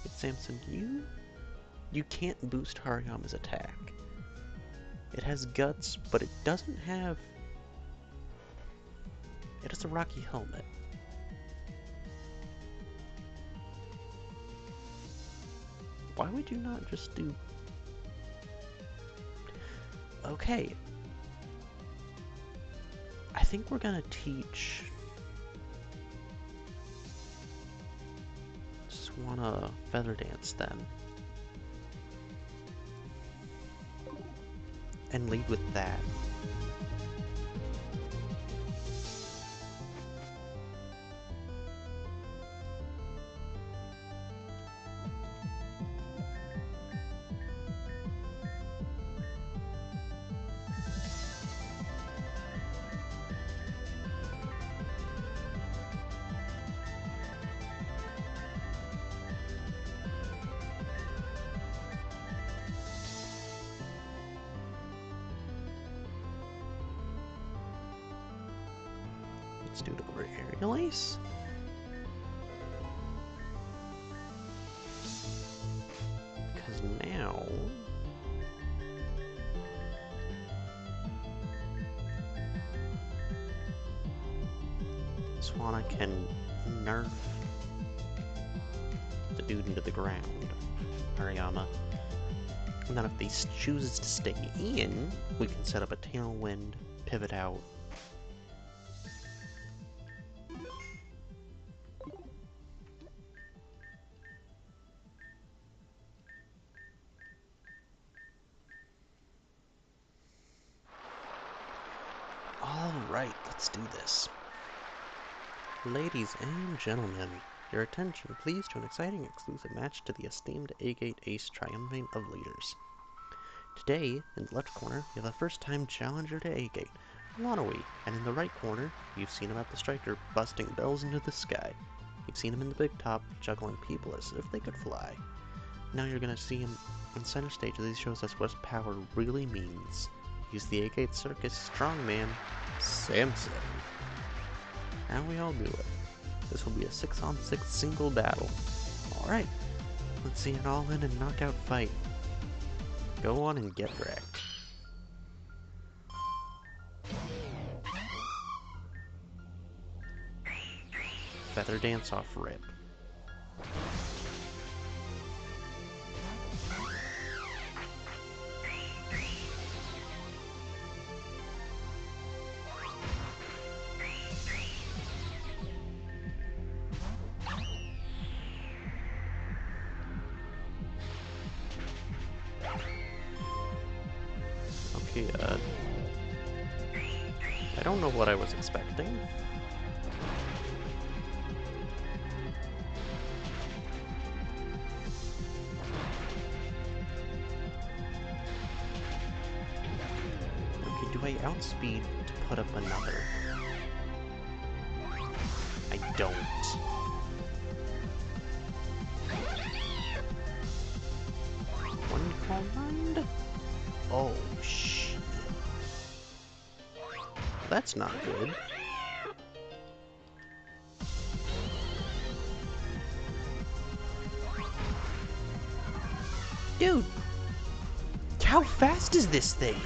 Speaker 1: But Samson, you can't boost Hariyama's attack. It has guts, but it doesn't have... It has a rocky helmet. Why would you not just do... Okay. I think we're gonna teach... Swanna Feather Dance then. And lead with that. Let's do the aerial ace. Because now... Swanna can nerf the dude into the ground, Hariyama. And then if he chooses to stay in, we can set up a tailwind, pivot out. Alright, let's do this. Ladies and gentlemen, your attention please to an exciting exclusive match to the esteemed Agate Ace Triumvirate of Leaders. Today, in the left corner, we have a first-time challenger to Agate, Wanawi, and in the right corner, you've seen him at the striker busting bells into the sky. You've seen him in the big top, juggling people as if they could fly. Now you're gonna see him on center stage as he shows us what power really means. He's the Agate Circus strongman, Samson. How we all do it. This will be a 6-on-6 single battle. Alright, let's see an all-in and knockout fight. Go on and get wrecked. Feather Dance off rip. Okay, I don't know what I was expecting. Okay, do I outspeed to put up another? I don't. One Oh, shit. That's not good. Dude! How fast is this thing?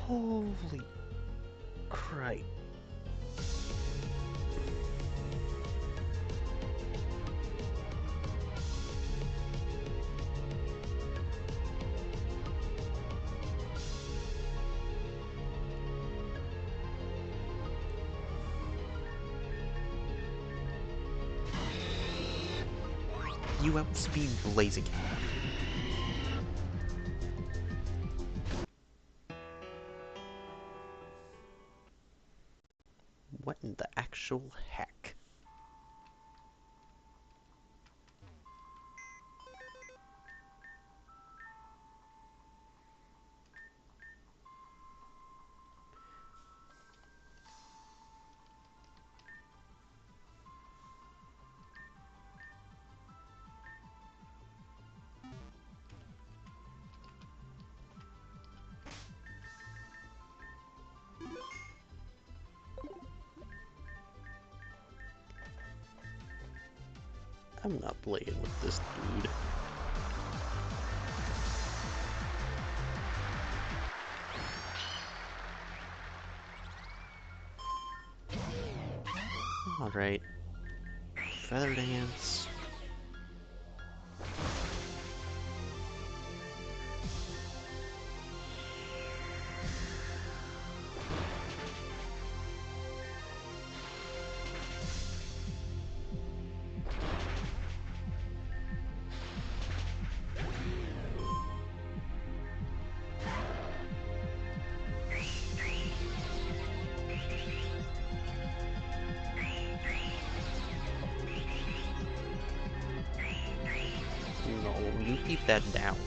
Speaker 1: Holy crap. You outspeed Blaziken. What in the actual heck? I'm not playing with this dude. Alright. Feather Dance. No, you keep that down.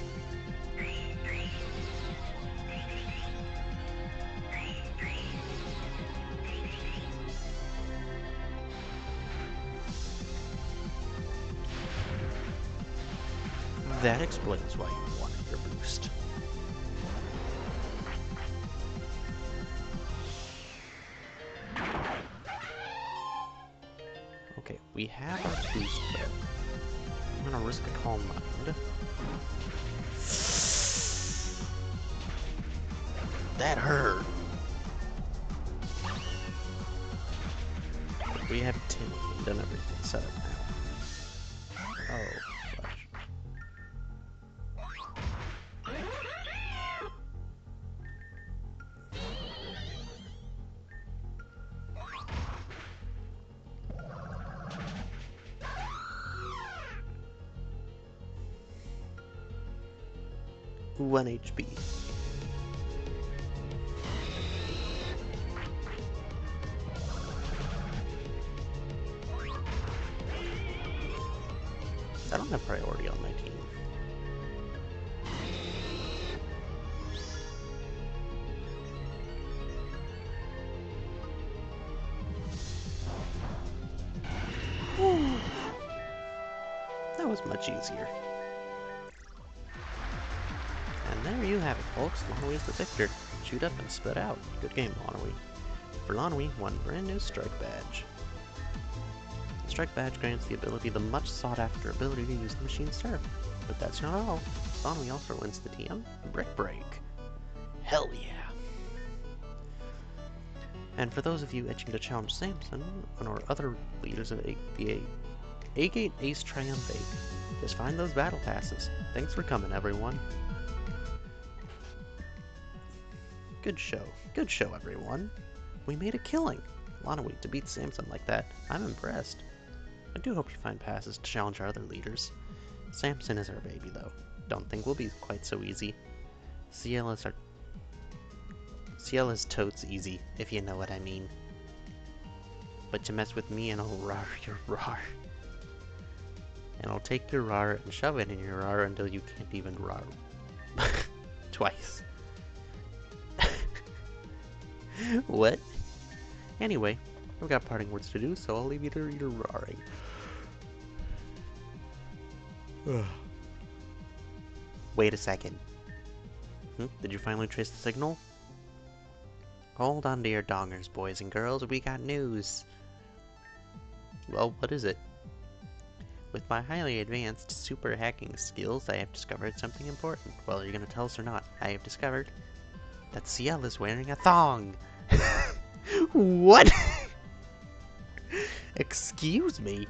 Speaker 1: That explains why you wanted your boost. Okay, we have our boost though. I'm gonna risk a Calm Mind. That hurt! We have Tim and everything set up now. Oh, fudge. One HP. I don't have priority on my team. That was much easier. And there you have it, folks. Lonawee is the victor. Shoot up and spit out. Good game, Lonawee. For Lonawee, one brand new Strike Badge. The Strike Badge grants the ability, the much sought after ability to use the Machine Surf. But that's not all. Lonawee also wins the TM Brick Break. Hell yeah! And for those of you itching to challenge Samson or other leaders of the Agate Ace Triumvirate, just find those battle passes. Thanks for coming, everyone. Good show, everyone. We made a killing. Lonawee to beat Samson like that. I'm impressed. I do hope you find passes to challenge our other leaders. Samson is our baby, though. Don't think we'll be quite so easy. CL is totes easy, if you know what I mean. But you mess with me and I'll rar your rar. And I'll take your rar and shove it in your rar until you can't even rar. Twice. What? Anyway, I've got parting words to do, so I'll leave you to your raring. Wait a second. Did you finally trace the signal? Hold on to your dongers, boys and girls. We got news. Well, what is it? With my highly advanced super hacking skills, I have discovered something important. Well, are you gonna tell us or not? I have discovered that Ciel is wearing a thong. What? Excuse me?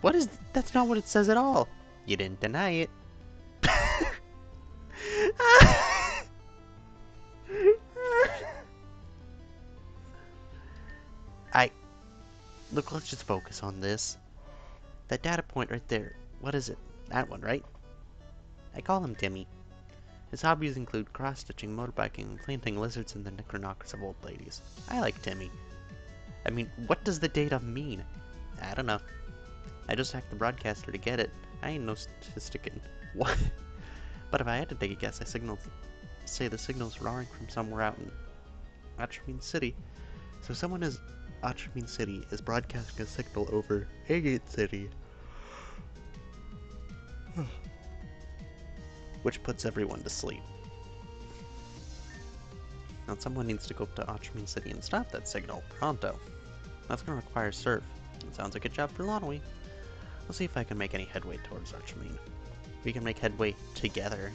Speaker 1: What is... That's not what it says at all. You didn't deny it. Look, let's just focus on this. That data point right there. What is it? That one, right? I call him Timmy. His hobbies include cross-stitching, motorbiking, and planting lizards in the knickerknockers of old ladies. I like Timmy. I mean, what does the data mean? I don't know. I just hacked the broadcaster to get it. I ain't no statistician. What? But if I had to take a guess, say the signal's roaring from somewhere out in Atropine City. So someone in Atropine City is broadcasting a signal over Agate City. Which puts everyone to sleep. Now someone needs to go up to Atropine City and stop that signal, pronto. That's gonna require surf. It sounds like a job for Lonwy. I'll see if I can make any headway towards Atropine. We can make headway together.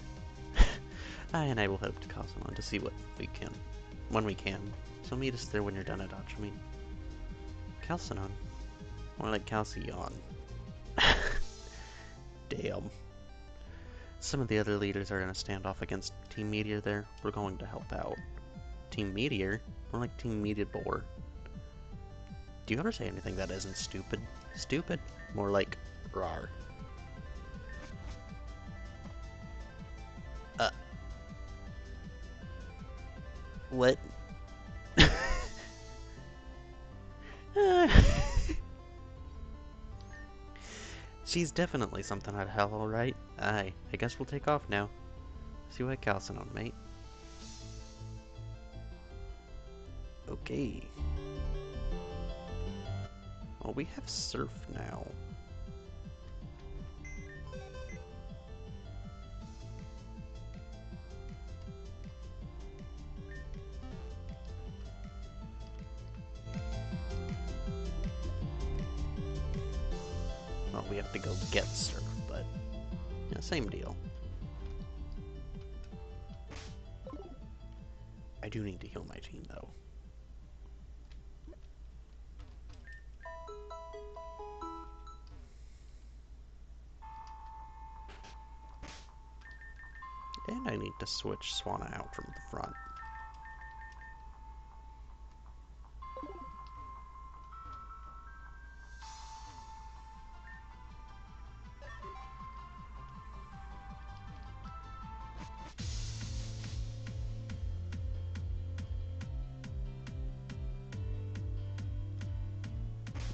Speaker 1: And I will head up to Cosmon to see what we can, when we can. So meet us there when you're done at Atropine. Calcinon? More like Calcion. Damn. Some of the other leaders are in a standoff against Team Meteor there. We're going to help out. Team Meteor? More like Team Meteor. Do you ever say anything that isn't stupid? Stupid? More like rar. What? She's definitely something out of hell, alright. Aye, I guess we'll take off now. See what Calcinon, mate. Okay. Well, we have surf now. Well, we have to go get surf, but yeah, same deal. I do need to heal my team, though. And I need to switch Swanna out from the front.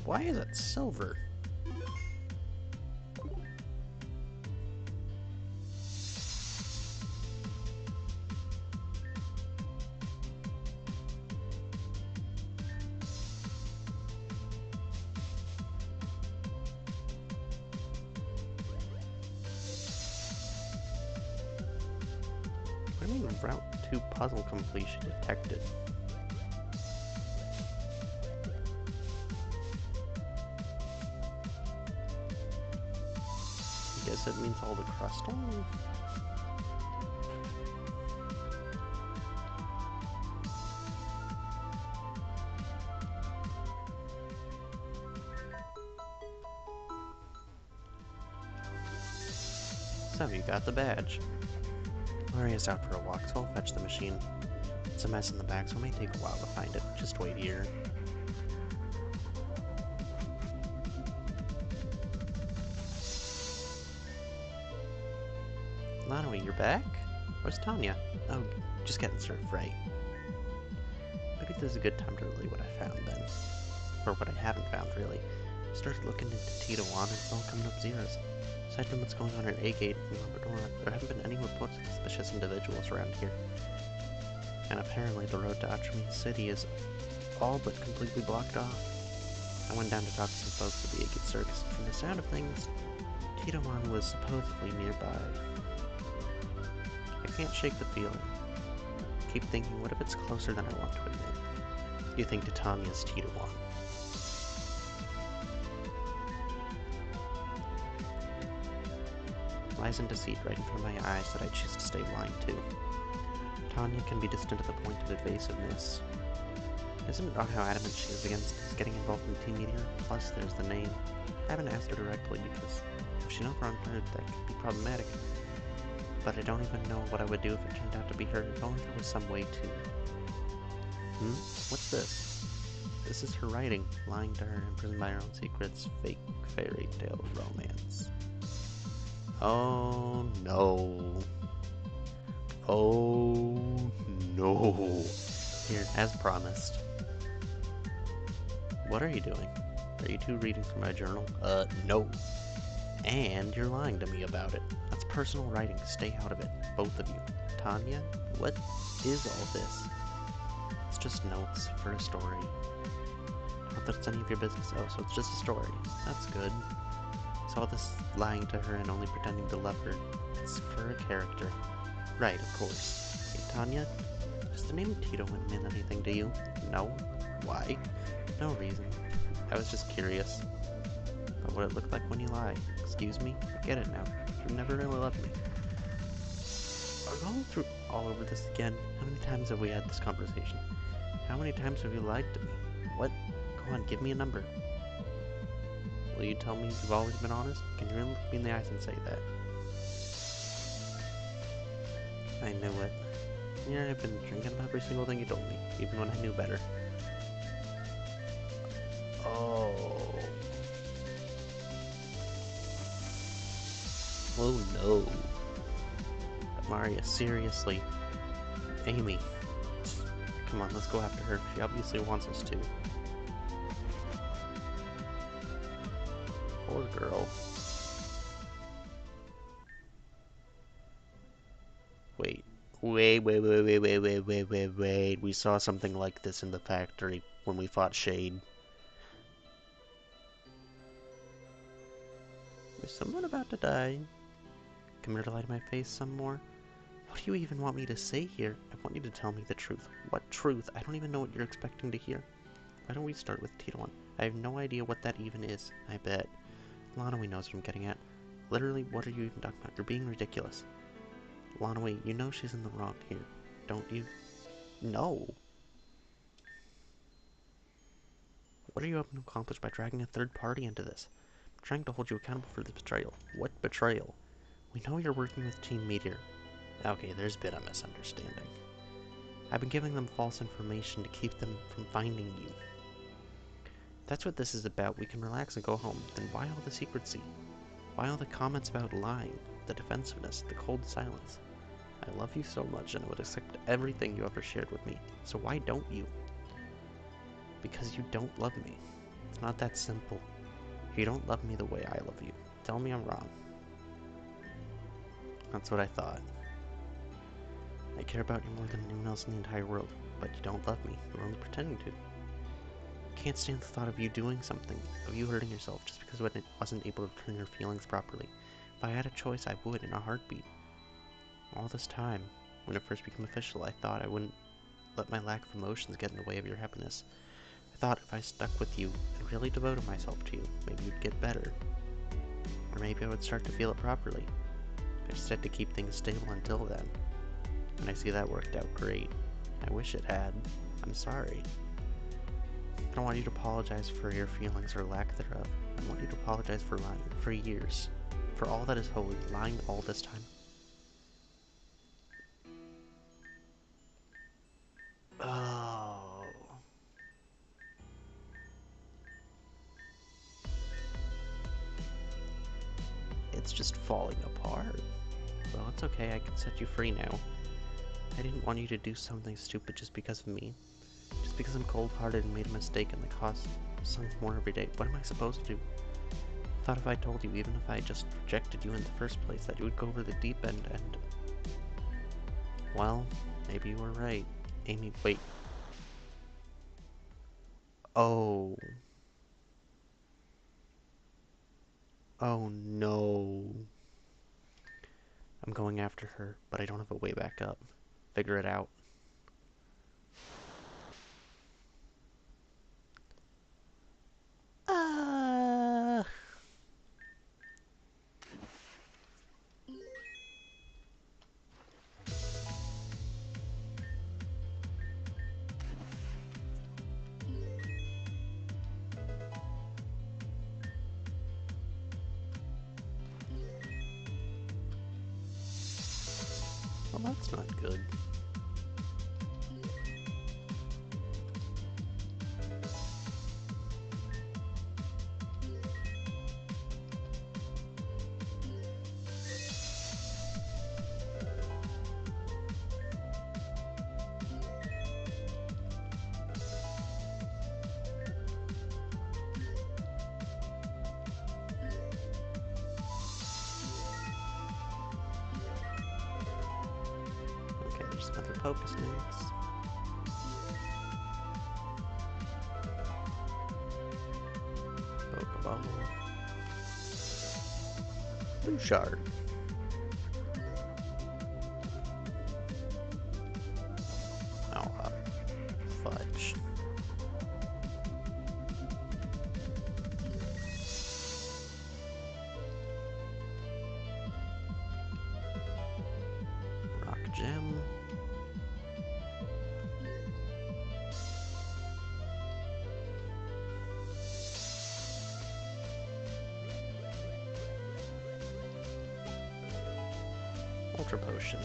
Speaker 1: Why is it silver? What do you mean Route 2 puzzle completion detected? I guess it means all the crystal? So you got the badge. Maria's out for a walk, so I'll fetch the machine. It's a mess in the back, so it may take a while to find it. Just wait here. Lonwy, you're back? Where's Tanya? Oh, just getting served right. Maybe this is a good time to relay what I found then. Or what I haven't found, really. I started looking into Tito on, and it's all coming up zeros. Aside from what's going on at Agate and Labrador, there haven't been any reports of suspicious individuals around here. And apparently the road to Atramin City is all but completely blocked off. I went down to talk to some folks at the Agate Circus, and from the sound of things, Titomon was supposedly nearby. I can't shake the feeling. I keep thinking, what if it's closer than I want to admit? You think Titania's Titomon? Lies and deceit right in front of my eyes that I choose to stay blind to. Tanya can be distant to the point of evasiveness. Isn't it odd how adamant she is against getting involved in Team Meteor? Plus, there's the name. I haven't asked her directly because if she knows her on her, that could be problematic. But I don't even know what I would do if it turned out to be her, if only there was some way to... What's this? This is her writing, lying to her, imprisoned by her own secrets, fake fairy tale romance. Oh no. Oh no. Here, as promised. What are you doing? Are you two reading from my journal? No. And you're lying to me about it. That's personal writing. Stay out of it. Both of you. Tanya, what is all this? It's just notes for a story. Not that it's any of your business. Oh, so it's just a story. That's good. So all this lying to her and only pretending to love her, it's for a character. Right, of course. Hey, Tanya, does the name Tito mean anything to you? No. Why? No reason. I was just curious. But what it looked like when you lie. Excuse me? I get it now. You've never really loved me. Are we going through all over this again? How many times have we had this conversation? How many times have you lied to me? What? Go on, give me a number. Will you tell me you've always been honest? Can you really look me in the eyes and say that? I knew it. Yeah, I've been drinking every single thing you told me, even when I knew better. Oh. Oh no. Maria, seriously. Amy. Come on, let's go after her. She obviously wants us to. Poor girl. Wait. Wait. We saw something like this in the factory when we fought Shade. Is someone about to die? Come here to lie to my face some more? What do you even want me to say here? I want you to tell me the truth. What truth? I don't even know what you're expecting to hear. Why don't we start with Tito 1? I have no idea what that even is, I bet. Lanawe knows what I'm getting at. Literally, what are you even talking about? You're being ridiculous. Lanawe, you know she's in the wrong here, don't you? No. What are you hoping to accomplish by dragging a third party into this? I'm trying to hold you accountable for this betrayal. What betrayal? We know you're working with Team Meteor. Okay, there's been a misunderstanding. I've been giving them false information to keep them from finding you. If that's what this is about, we can relax and go home. Then why all the secrecy? Why all the comments about lying, the defensiveness, the cold silence? I love you so much and I would accept everything you ever shared with me. So why don't you? Because you don't love me. It's not that simple. You don't love me the way I love you. Tell me I'm wrong. That's what I thought. I care about you more than anyone else in the entire world, but you don't love me. You're only pretending to. I can't stand the thought of you doing something, of you hurting yourself just because I wasn't able to return your feelings properly. If I had a choice, I would in a heartbeat. All this time, when it first became official, I thought I wouldn't let my lack of emotions get in the way of your happiness. I thought if I stuck with you and really devoted myself to you, maybe you'd get better. Or maybe I would start to feel it properly. I just had to keep things stable until then. And I see that worked out great. I wish it had. I'm sorry. I don't want you to apologize for your feelings or lack thereof. I want you to apologize for lying for years. For all that is holy, lying all this time. Oh. It's just falling apart. Well, it's okay, I can set you free now. I didn't want you to do something stupid just because of me. Just because I'm cold-hearted and made a mistake and the cost Sunk more every day. What am I supposed to do? Thought if I told you, even if I just rejected you in the first place, that you would go over the deep end and... Well, maybe you were right. Amy, wait. Oh. Oh no. I'm going after her, but I don't have a way back up. Figure it out. Well, that's not good. Okay, there's another Pokestance. Pokeball. Blue Shard. Oh, fudge. Rock Gem. Ultra Potion.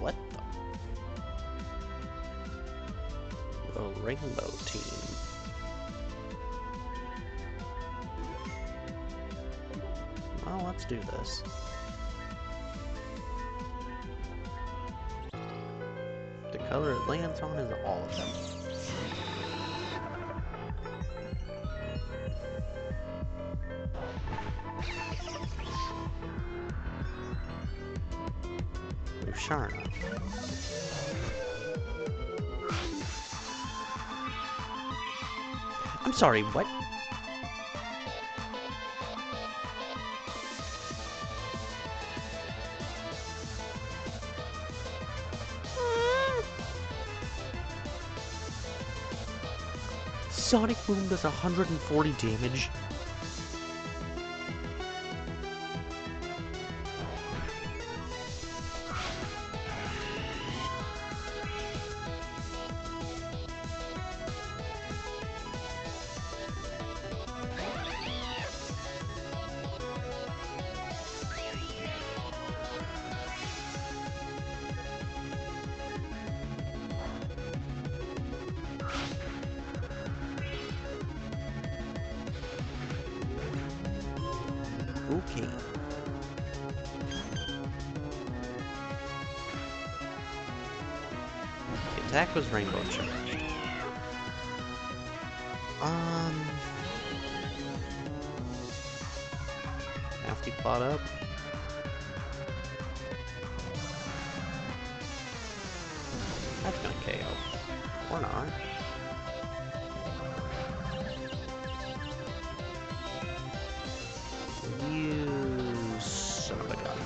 Speaker 1: What the Rainbow Team. Well, let's do this. The color it lands on is all of them. Sharna. I'm sorry, what? Sonic Boom does 140 damage. Okay. The attack was Rainbow Charged. Nasty plot up. That's gonna KO. Or not. You son of a gun.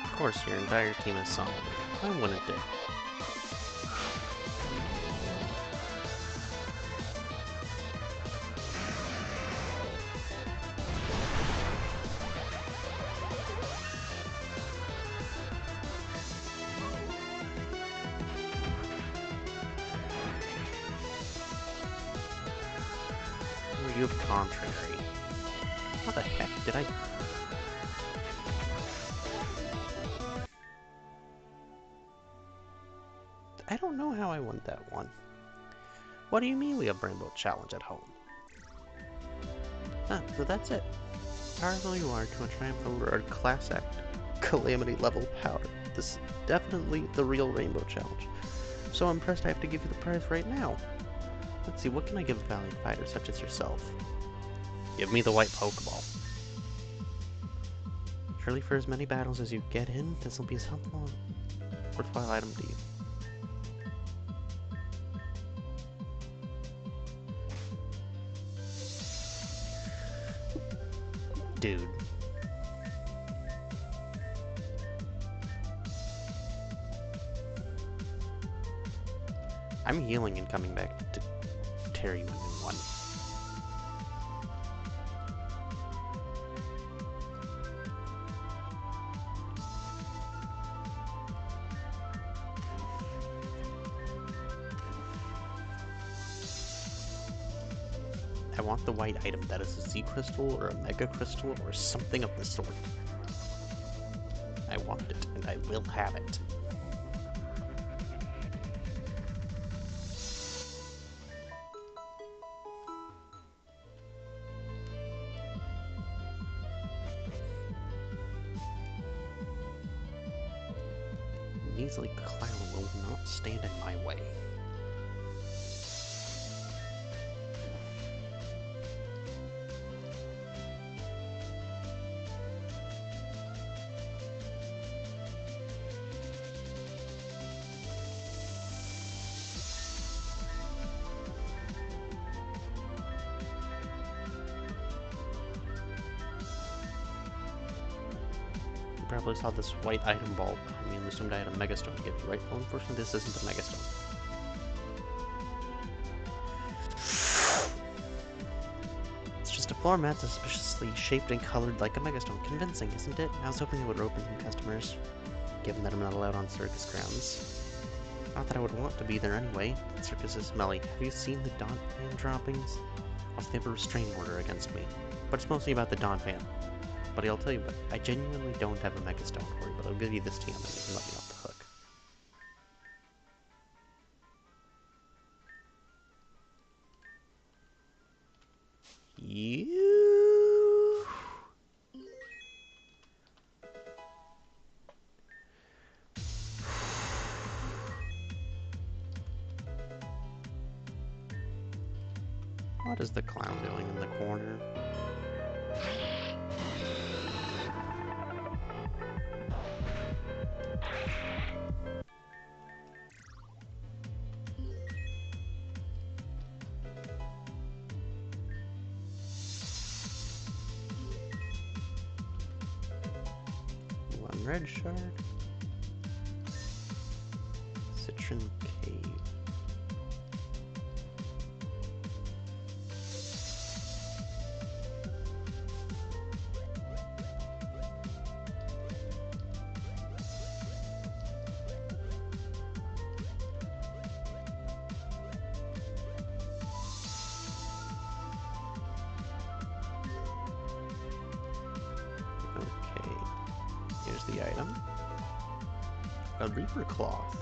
Speaker 1: Of course, your entire team is solid. I wouldn't do. view of contrary. How the heck did I... I don't know how I won that one. What do you mean we have Rainbow Challenge at home? Ah, so that's it. Powerful you are to a triumph over our class act, calamity level power. This is definitely the real Rainbow Challenge. So impressed I have to give you the prize right now. Let's see, what can I give a valiant fighter such as yourself? Give me the white Pokeball. Surely for as many battles as you get in, this will be a helpful, worthwhile item to you. Dude. I'm healing and coming back to tear you a new one. I want the white item that is a Z crystal or a mega crystal or something of the sort. I want it and I will have it. Measly clown will not stand in my way. You probably saw this white item ball. I mean, assumed I had a Megastone to give you, right? Well, unfortunately, this isn't a Megastone. It's just a floor mat suspiciously shaped and colored like a Megastone. Convincing, isn't it? I was hoping it would open some customers, given that I'm not allowed on circus grounds. Not that I would want to be there anyway. The circus is smelly. Have you seen the Dawn Fan droppings? Also, they have a restraining order against me. But it's mostly about the Dawn Fan. But I'll tell you what, I genuinely don't have a Megastone for you, but I'll give you this TM and you can let me off the hook. You... What is the clown doing in the corner? One red shard. Citron Cave. Okay, here's the item. A Reaper Cloth.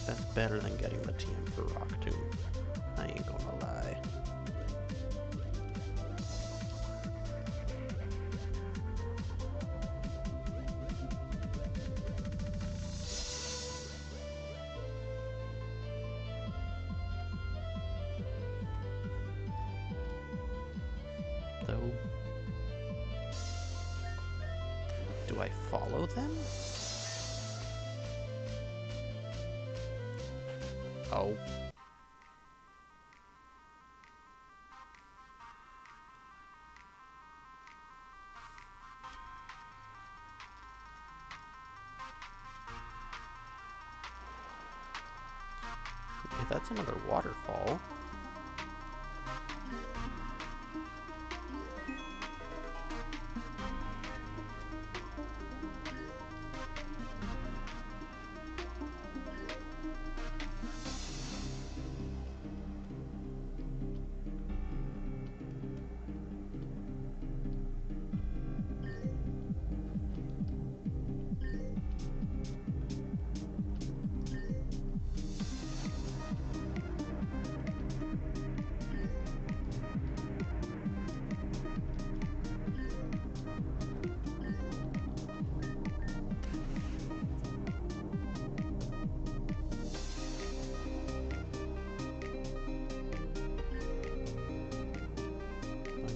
Speaker 1: That's better than getting the TM for Rock Tomb. I ain't gonna lie. Though, do I follow them? Oh. Okay, that's another waterfall.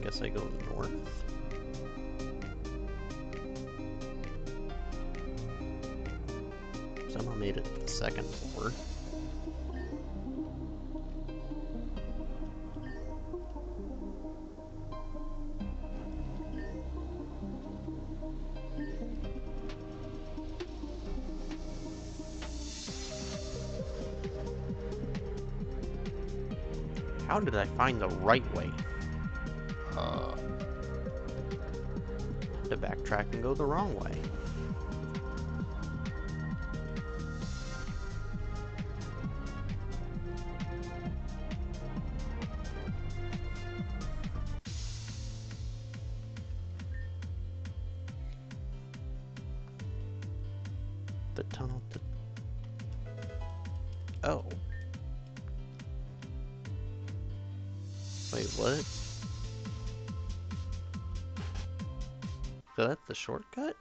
Speaker 1: guess I go north. Somehow made it to the second floor. How did I find the right way? To backtrack and go the wrong way. The tunnel to... Oh. Wait, what? So that's the shortcut?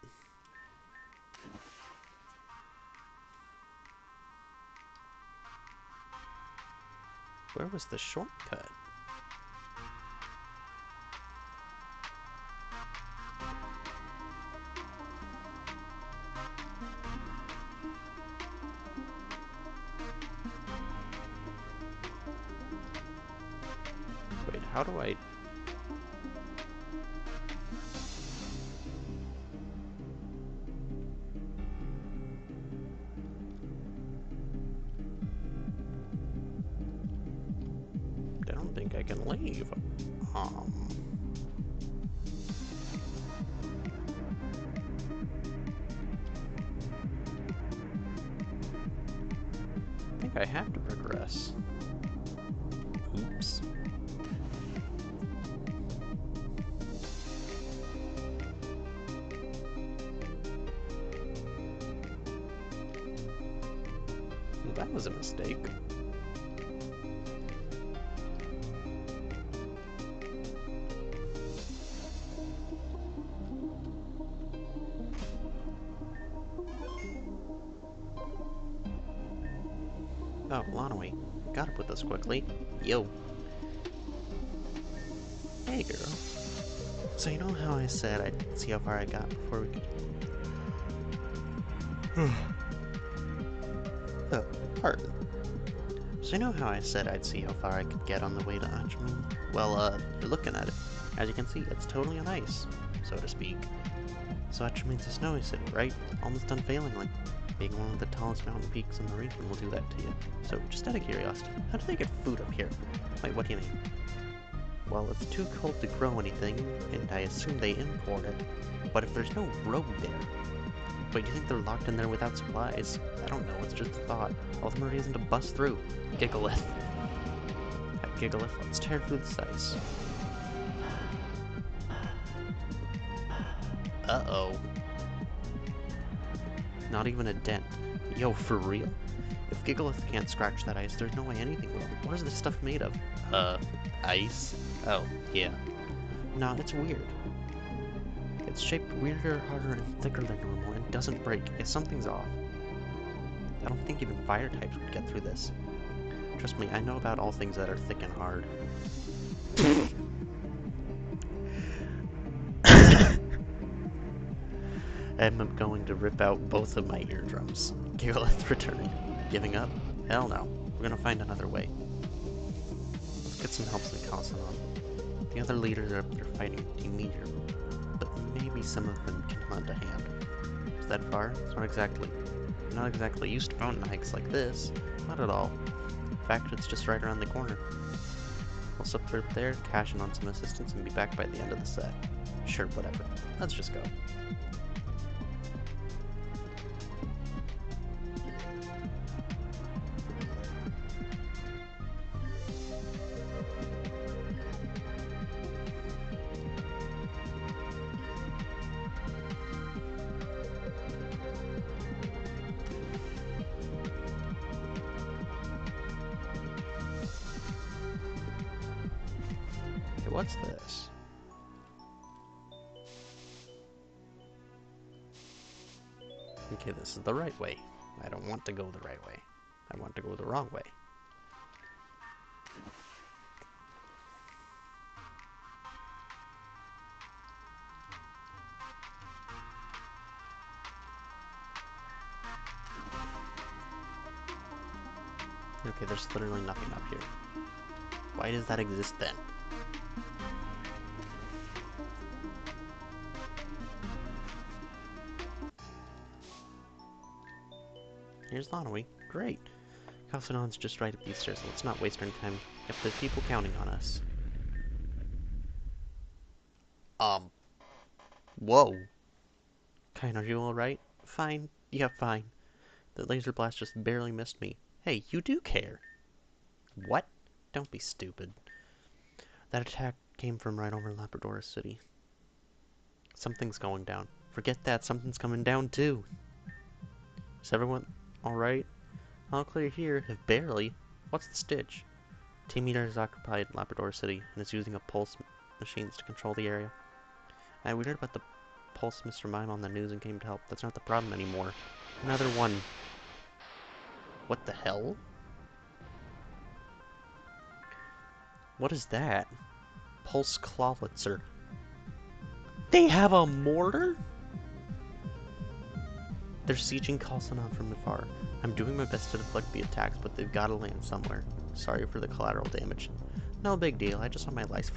Speaker 1: Where was the shortcut? Wait, how do I... I don't think I can leave. I think I have to progress. Oops. Well, that was a mistake. Oh, Lonaway. Gotta put this quickly. Yo. Hey, girl. So you know how I said I'd see how far I got before we could... Oh, pardon. So you know how I said I'd see how far I could get on the way to Achmin? Well, you're looking at it. As you can see, it's totally on ice, so to speak. So Achmin's a snowy city, right? Almost unfailingly. Being one of the tallest mountain peaks in the region will do that to you. So, just out of curiosity, how do they get food up here? Wait, what do you mean? Well, it's too cold to grow anything, and I assume they import it. But if there's no road there... Wait, do you think they're locked in there without supplies? I don't know, it's just a thought. All the more reason to bust through. Gigalith. At Gigalith, let's tear through this ice. Uh-oh. Not even a dent. Yo, for real? If Gigalith can't scratch that ice, there's no way anything will. What is this stuff made of? Ice? Oh, yeah. Nah, it's weird. It's shaped weirder, harder, and thicker than normal, and doesn't break. If something's off. I don't think even fire types would get through this. Trust me, I know about all things that are thick and hard. I'm going to rip out both of my eardrums. Gigalith returned. Giving up? Hell no. We're gonna find another way. Let's get some help from Kasanon. The other leaders are up there fighting Team Meteor, but maybe some of them can lend a hand. Is that far? It's not exactly. I'm not exactly used to mountain hikes like this. Not at all. In fact, it's just right around the corner. We'll slip through there, cash in on some assistance, and be back by the end of the set. Sure, whatever. Let's just go. What's this? Okay, this is the right way. I don't want to go the right way. I want to go the wrong way. Okay, there's literally nothing up here. Why does that exist then? Here's Lonaway. Great. Calcinon's just right up these stairs. Let's not waste any time if there's people counting on us. Whoa. Kine, are you alright? Fine. Yeah, fine. The laser blast just barely missed me. Hey, you do care. What? Don't be stupid. That attack came from right over Labrador City. Something's going down. Forget that, something's coming down too. Is everyone alright? All clear here, if barely. What's the stitch? Team Leader has occupied Labrador City and is using a pulse machines to control the area. We heard about the pulse Mr. Mime on the news and came to help. That's not the problem anymore. Another one. What the hell? What is that? Pulse Clawlitzer. They have a mortar? They're sieging Calcinon from afar. I'm doing my best to deflect the attacks, but they've got to land somewhere. Sorry for the collateral damage. No big deal, I just saw my life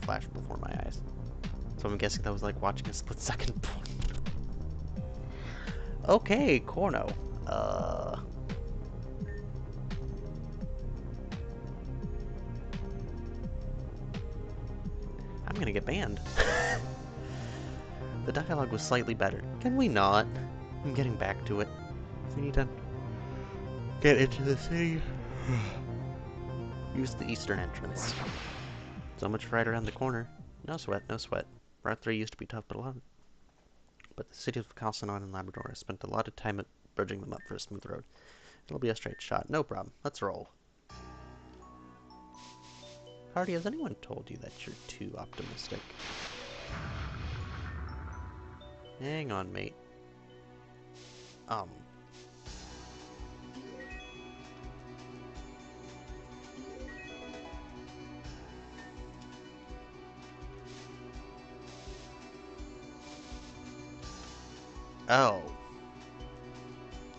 Speaker 1: flash before my eyes. So I'm guessing that was like watching a split second. Okay, Corno. I'm gonna get banned. The dialogue was slightly better. Can we not? I'm getting back to it. We need to get into the city. Use the eastern entrance. So much right around the corner. No sweat, no sweat. Route 3 used to be tough, but the city of Calcinon and Labrador has spent a lot of time bridging them up for a smooth road. It'll be a straight shot, no problem. Let's roll. Hardy, has anyone told you that you're too optimistic? Hang on, mate. Oh.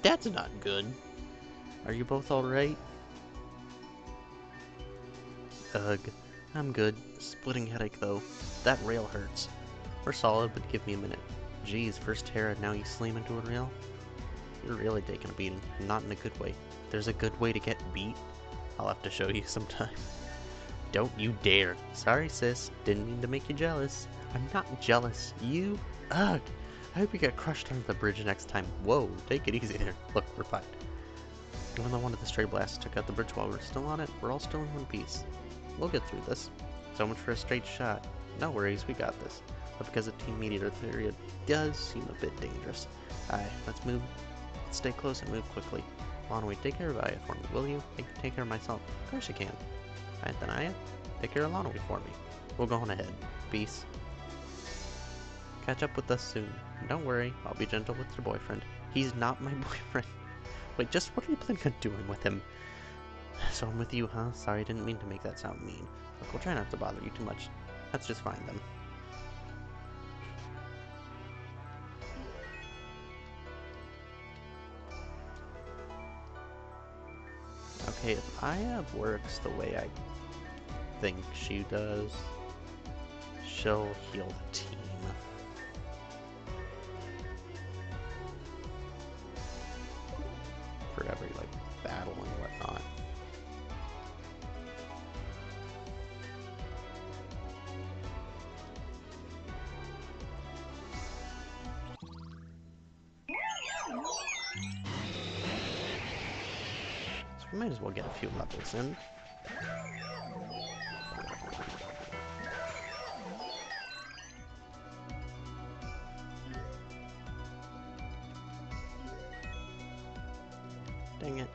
Speaker 1: That's not good. Are you both alright? Ugh. I'm good. Splitting headache, though. That rail hurts. We're solid, but give me a minute. Geez, first Terra, now you slam into a rail? You're really taking a beating. Not in a good way. If there's a good way to get beat, I'll have to show you sometime. Don't you dare. Sorry, sis. Didn't mean to make you jealous. I'm not jealous. You? Ugh. I hope you get crushed under the bridge next time. Whoa, take it easy there. Look, we're fine. Even though one of the stray blasts took out the bridge while we're still on it, we're all still in one piece. We'll get through this. So much for a straight shot. No worries, we got this. But because of Team Meteor, the area does seem a bit dangerous. Alright, let's move. Let's stay close and move quickly. Lonaway, take care of Aya for me, will you? I can take care of myself. Of course you can. Alright then, Aya, take care of Lonaway for me. We'll go on ahead. Peace. Catch up with us soon. And don't worry, I'll be gentle with your boyfriend. He's not my boyfriend. Wait, just what are you planning on doing with him? So I'm with you, huh? Sorry, I didn't mean to make that sound mean. Look, we'll try not to bother you too much. That's just fine, then. Okay, if Aya works the way I think she does, she'll heal the team. For every, like, battle and whatnot. So we might as well get a few levels in. Dang it.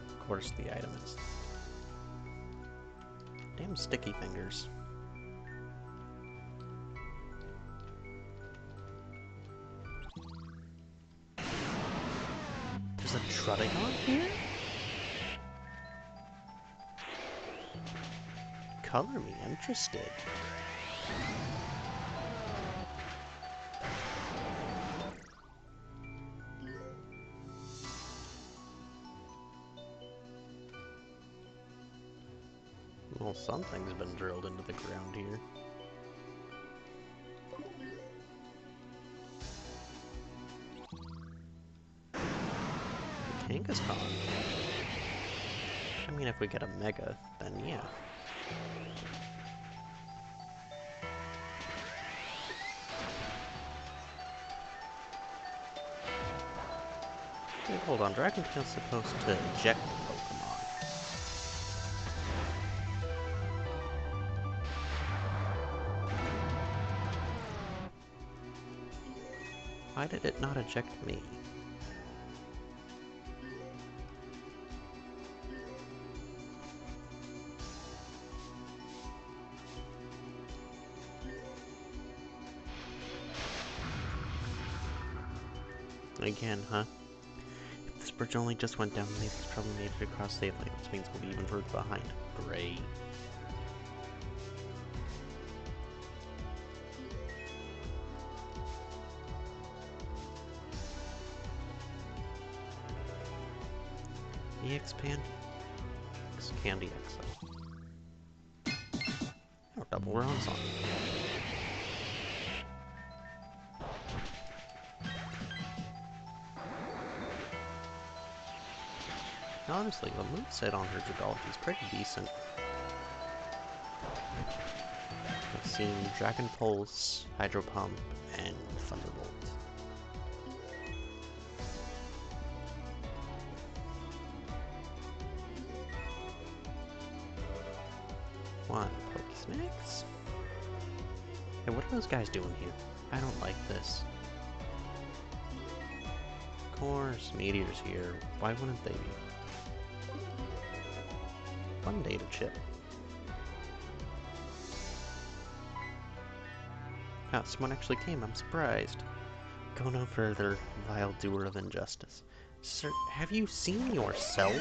Speaker 1: Of course the item is. Damn sticky fingers. There's a Truddigon here? Color me interested. Well, something's been drilled into the ground here. Kangaskhan. I mean, if we get a Mega, then yeah. Wait, hold on. Dragon Tail's supposed to eject the Pokemon. Why did it not eject me? Again, huh? If this bridge only just went down, maybe it's probably made it across state lane, which means we'll be even further behind. Great. EX-Pan? Candy XL. Oh, double Bronze on. Honestly, the moveset on her Jagolgi is pretty decent. I've seen Dragon Pulse, Hydro Pump, and Thunderbolt. One Pokesmix? Hey, what are those guys doing here? I don't like this. Of course, Meteor's here. Why wouldn't they be? Fun data chip. Oh, someone actually came. I'm surprised. Go no further, vile doer of injustice. Sir, have you seen yourself?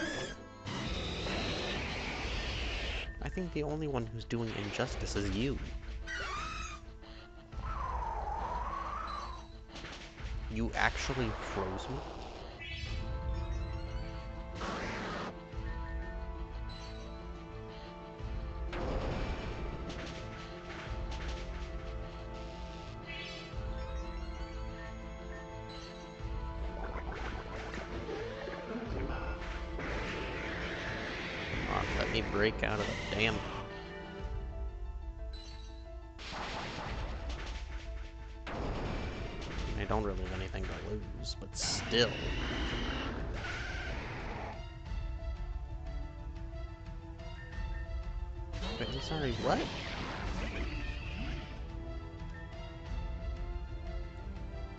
Speaker 1: I think the only one who's doing injustice is you. You actually froze me? Let me break out of the damn... I don't really have anything to lose, but still. Wait, I'm sorry, what?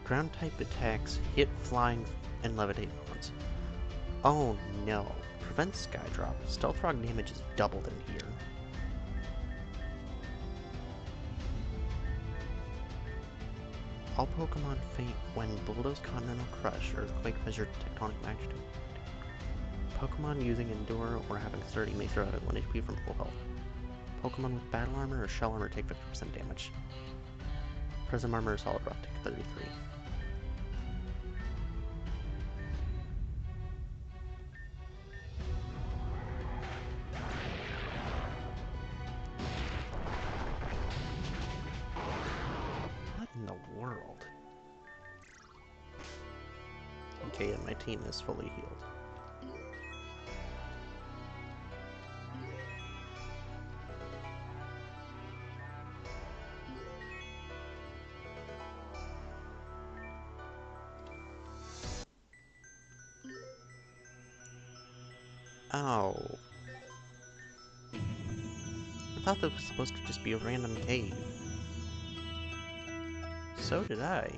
Speaker 1: Ground type attacks hit flying and levitate mons. Oh no. Prevent Skydrop. Stealth Rock damage is doubled in here. All Pokemon faint when Bulldoze, Continental Crush, Earthquake, Fissure, Tectonic Magnitude. Pokemon using Endure or having 30 may throw out at 1 HP from full health. Pokemon with Battle Armor or Shell Armor take 50% damage. Prism Armor or Solid Rock take 33. What in the world? Okay, and my team is fully healed. Oh. I thought that was supposed to just be a random cave. So did I.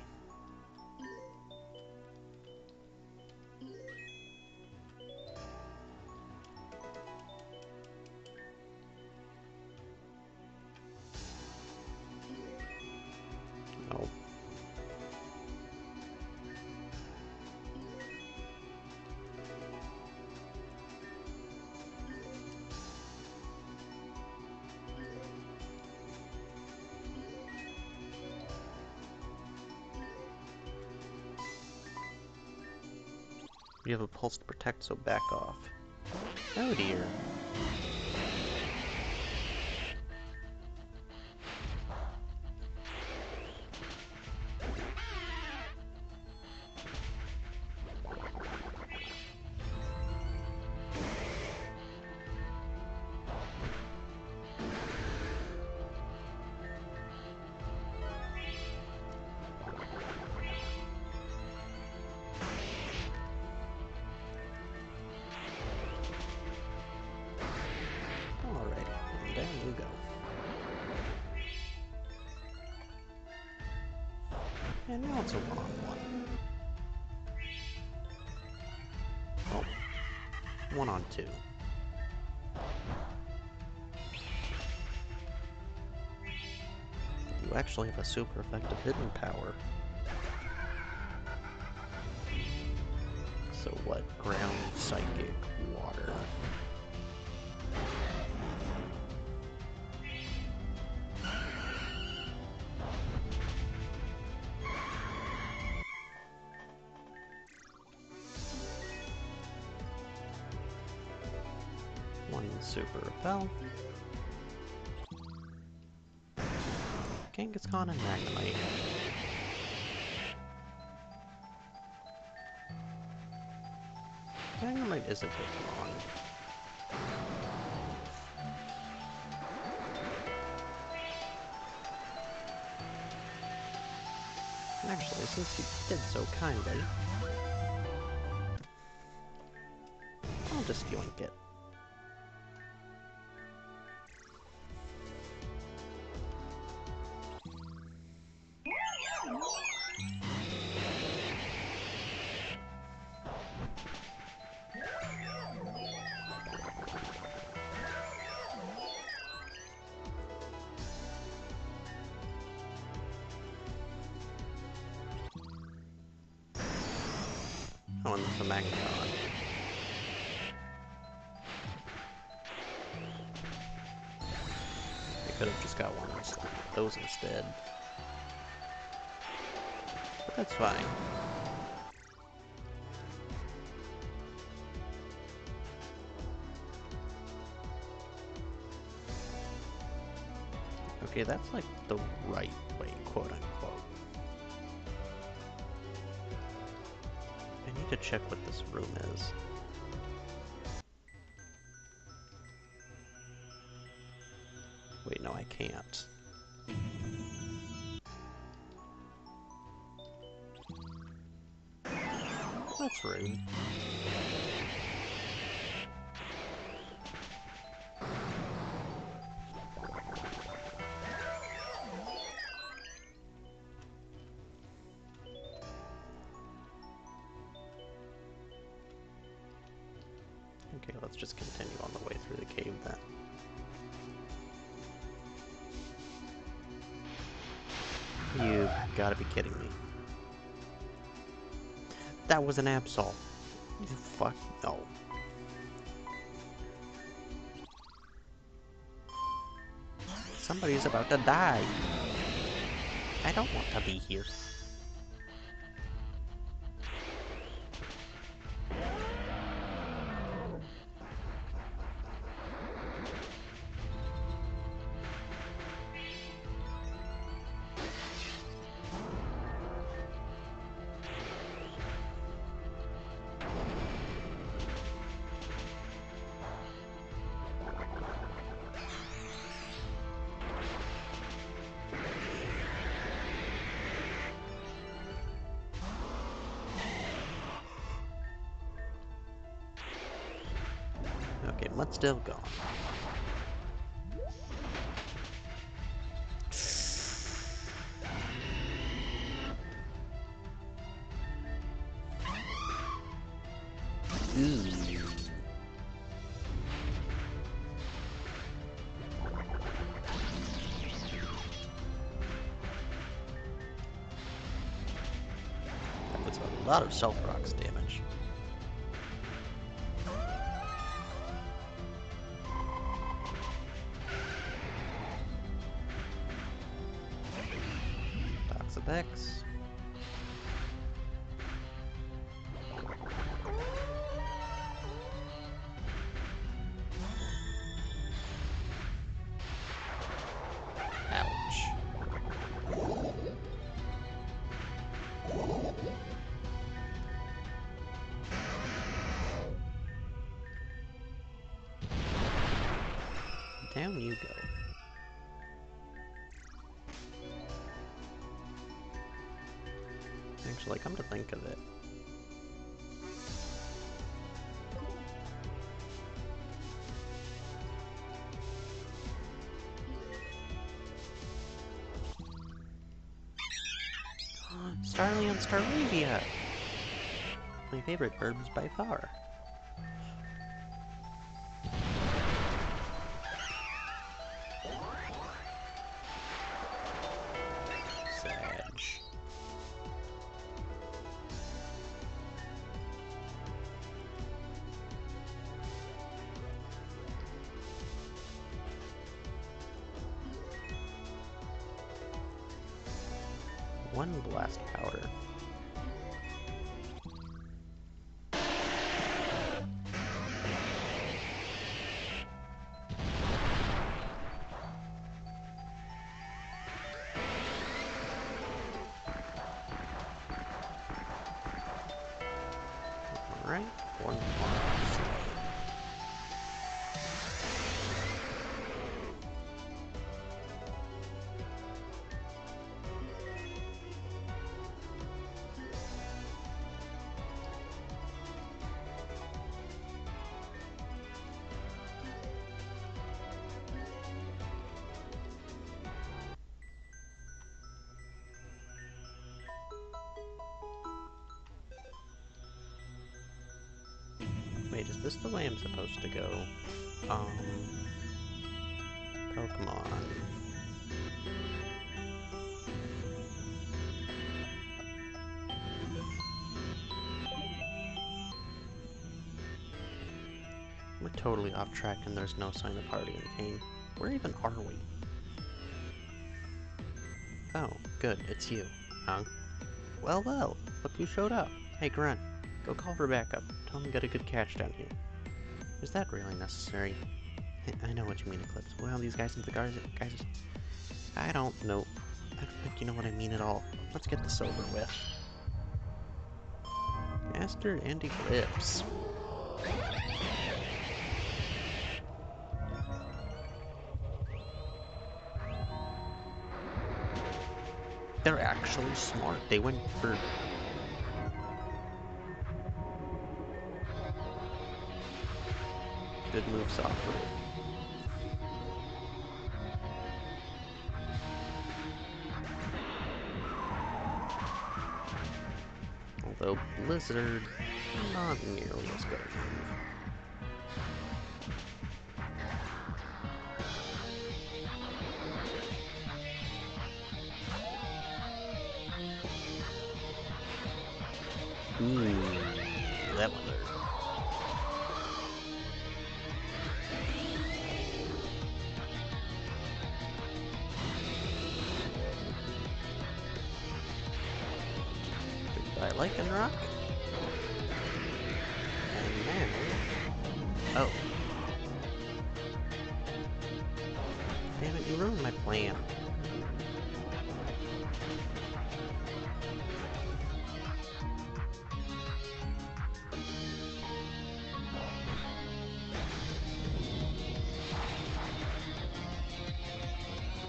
Speaker 1: Oh. You have a pulse to protect, so back off. Oh dear. And now it's a one-on-one. Oh, 1-on-2. You actually have a super effective hidden power. So what? Ground, psychic, water. One super repel. Kangaskhan and Magnemite. Magnemite is a good mon. Actually, since you did so kindly, I'll just yoink it. Oh, and there's a Magneton. I could have just got one of those instead. But that's fine. Okay, that's like the right way, quote unquote. I need to check what this room is. Wait, no, I can't. That's rude. Okay, let's just continue on the way through the cave then. You gotta be kidding me. That was an Absol. You fuck no. Somebody's about to die. I don't want to be here. Okay, Mutt's still gone. Ooh. That was a lot of Stealth Rocks damage. Toxapex. Ouch. Down you go. Actually, come to think of it. Starly on Staravia! My favorite birds by far. Sag. One blast powder. Alright, one more. Wait, is this the way I'm supposed to go? Pokemon. We're totally off track and there's no sign of Hardy and Kane. Where even are we? Oh, good, it's you. Huh? Well, well, look who showed up. Hey, Grunt, go call for backup. Tell him to get a good catch down here. Is that really necessary? I know what you mean, Eclipse. Well, these guys in the guys... I don't know. I don't think you know what I mean at all. Let's get this over with. Master and Eclipse. They're actually smart. They went for... good moves offered. Although Blizzard, not nearly as good a move. Ooh, that one hurt. I like and rock. And now... oh. Damn it, you ruined my plan.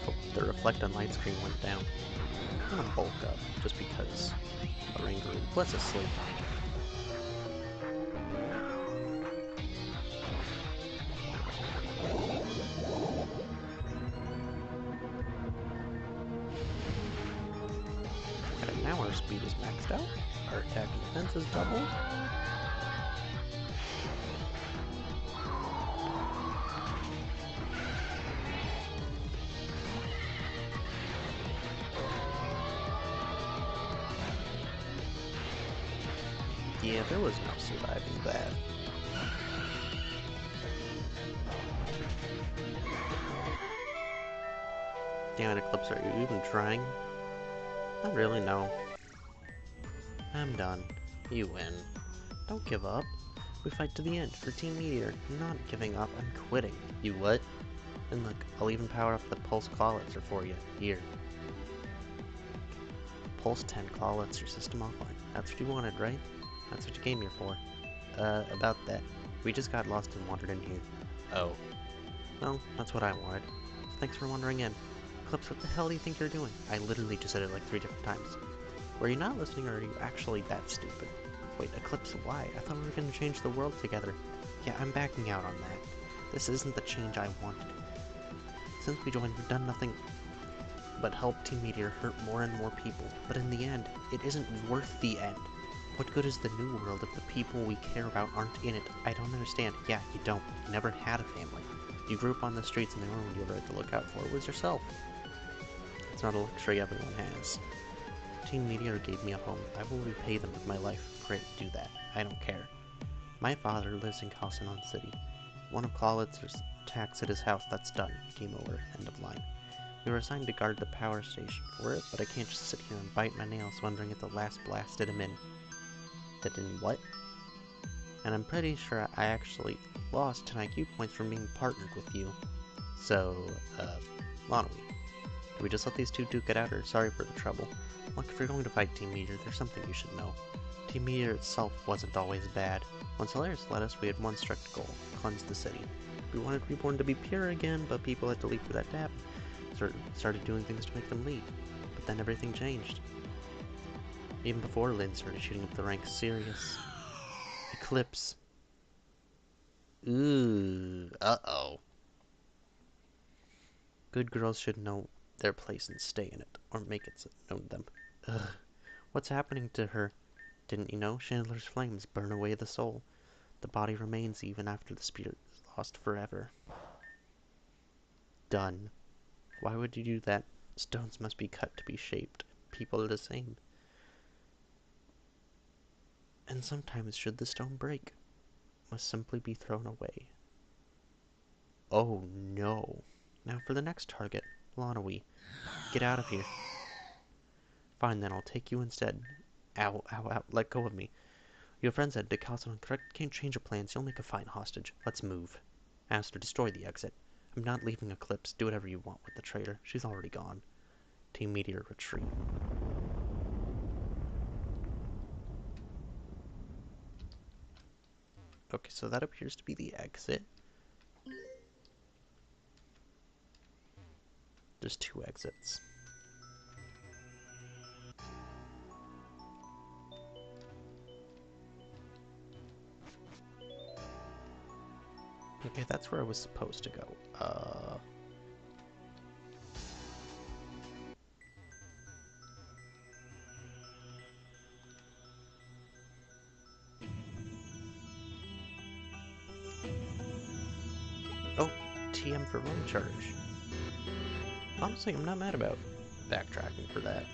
Speaker 1: Oh, the reflect on light screen went down. I'm gonna bulk up, just because. A Ringaroo. Let's asleep. And now our speed is maxed out. Our attack and defense is doubled. Yeah, there was no surviving that. Damn it, Eclipse, are you even trying? Not really, no. I'm done. You win. Don't give up. We fight to the end for Team Meteor. I'm not giving up, I'm quitting. You what? And look, I'll even power up the Pulse Clawitzer for you. Here. Pulse 10 Clawitzer system offline. That's what you wanted, right? That's what you came here for. About that. We just got lost and wandered in here. Oh. Well, that's what I wanted. Thanks for wandering in. Eclipse, what the hell do you think you're doing? I literally just said it like 3 different times. Were you not listening, or are you actually that stupid? Wait, Eclipse, why? I thought we were gonna change the world together. Yeah, I'm backing out on that. This isn't the change I wanted. Since we joined, we've done nothing but help Team Meteor hurt more and more people. But in the end, it isn't worth the end. What good is the new world if the people we care about aren't in it? I don't understand. Yeah, you don't. You never had a family. You grew up on the streets and the only one you ever had to look out for was yourself. It's not a luxury everyone has. Team Meteor gave me a home. I will repay them with my life. Great, do that. I don't care. My father lives in Calcinon City. One of Clawlitzer's attacks at his house. That's done. Game over. End of line. We were assigned to guard the power station for it, but I can't just sit here and bite my nails wondering if the last blast did him in. Did in what? And I'm pretty sure I actually lost 10 IQ points from being partnered with you. So, Lonwy, do we just let these two duke it out, or sorry for the trouble? Look, if you're going to fight Team Meteor, there's something you should know. Team Meteor itself wasn't always bad. When Solaris led us, we had one strict goal: cleanse the city. We wanted Reborn to be pure again, but people had to leave for that tap. Started doing things to make them leave. But then everything changed. Even before Lynn started shooting up the ranks, Sirius. Eclipse. Ooh, uh-oh. Good girls should know their place and stay in it, or make it known to them. Ugh. What's happening to her? Didn't you know? Chandler's flames burn away the soul. The body remains even after the spirit is lost forever. Done. Why would you do that? Stones must be cut to be shaped. People are the same. And sometimes, should the stone break, must simply be thrown away. Oh no. Now for the next target, Lonwy. Get out of here. Fine then, I'll take you instead. Ow, ow, ow, let go of me. Your friends at Decalcon correct can't change your plans, you'll make a fine hostage. Let's move. As to destroy the exit. I'm not leaving Eclipse, do whatever you want with the traitor. She's already gone. Team Meteor retreat. Okay, so that appears to be the exit. There's two exits. Okay, that's where I was supposed to go. Oh, TM for road charge. Honestly, I'm not mad about backtracking for that.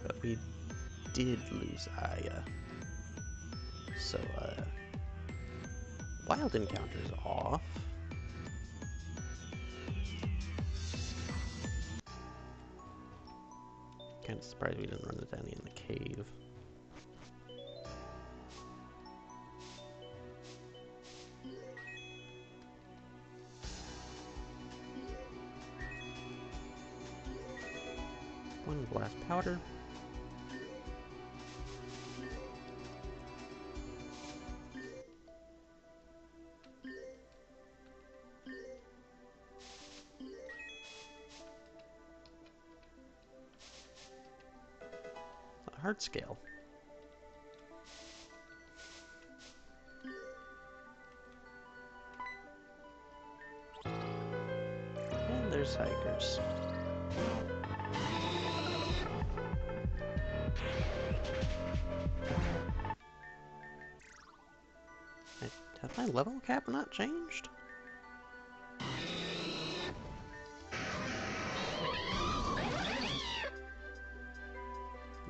Speaker 1: But we did lose Aya. So, wild encounters off. Kind of surprised we didn't run into any in the cave. One blast powder. A hard scale. And there's hikers. Has my level cap not changed?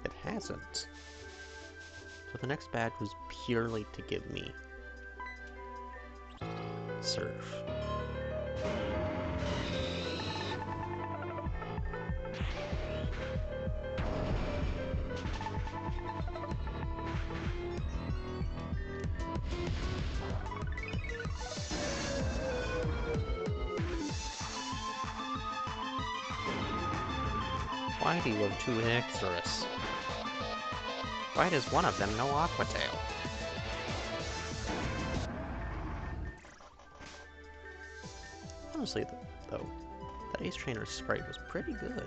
Speaker 1: It hasn't. So the next badge was purely to give me Surf. Why do you have two Ixorus? Why does one of them no Aquatail? Honestly, though, That Ace Trainer sprite was pretty good.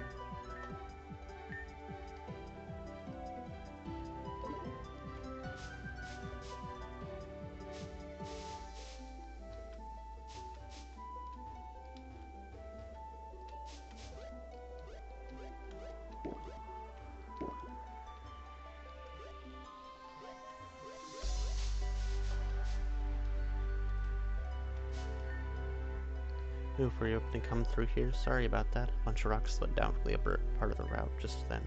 Speaker 1: Ooh, were you able to come through here? Sorry about that. A bunch of rocks slid down from the upper part of the route just then.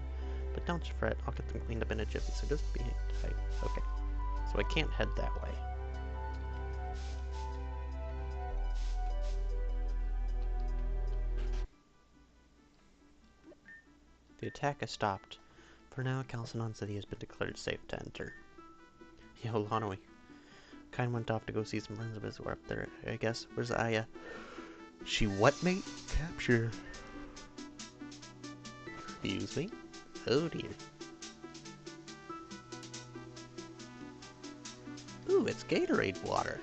Speaker 1: But don't you fret, I'll get them cleaned up in a jiffy, so just be tight. Okay. So I can't head that way. The attack has stopped. For now, Calcinon City has been declared safe to enter. Yo, Lonoi. Kind went off to go see some friends of his who are up there, I guess. Where's Aya? She what, mate? Capture. Excuse me? Oh dear. Ooh, it's Gatorade water.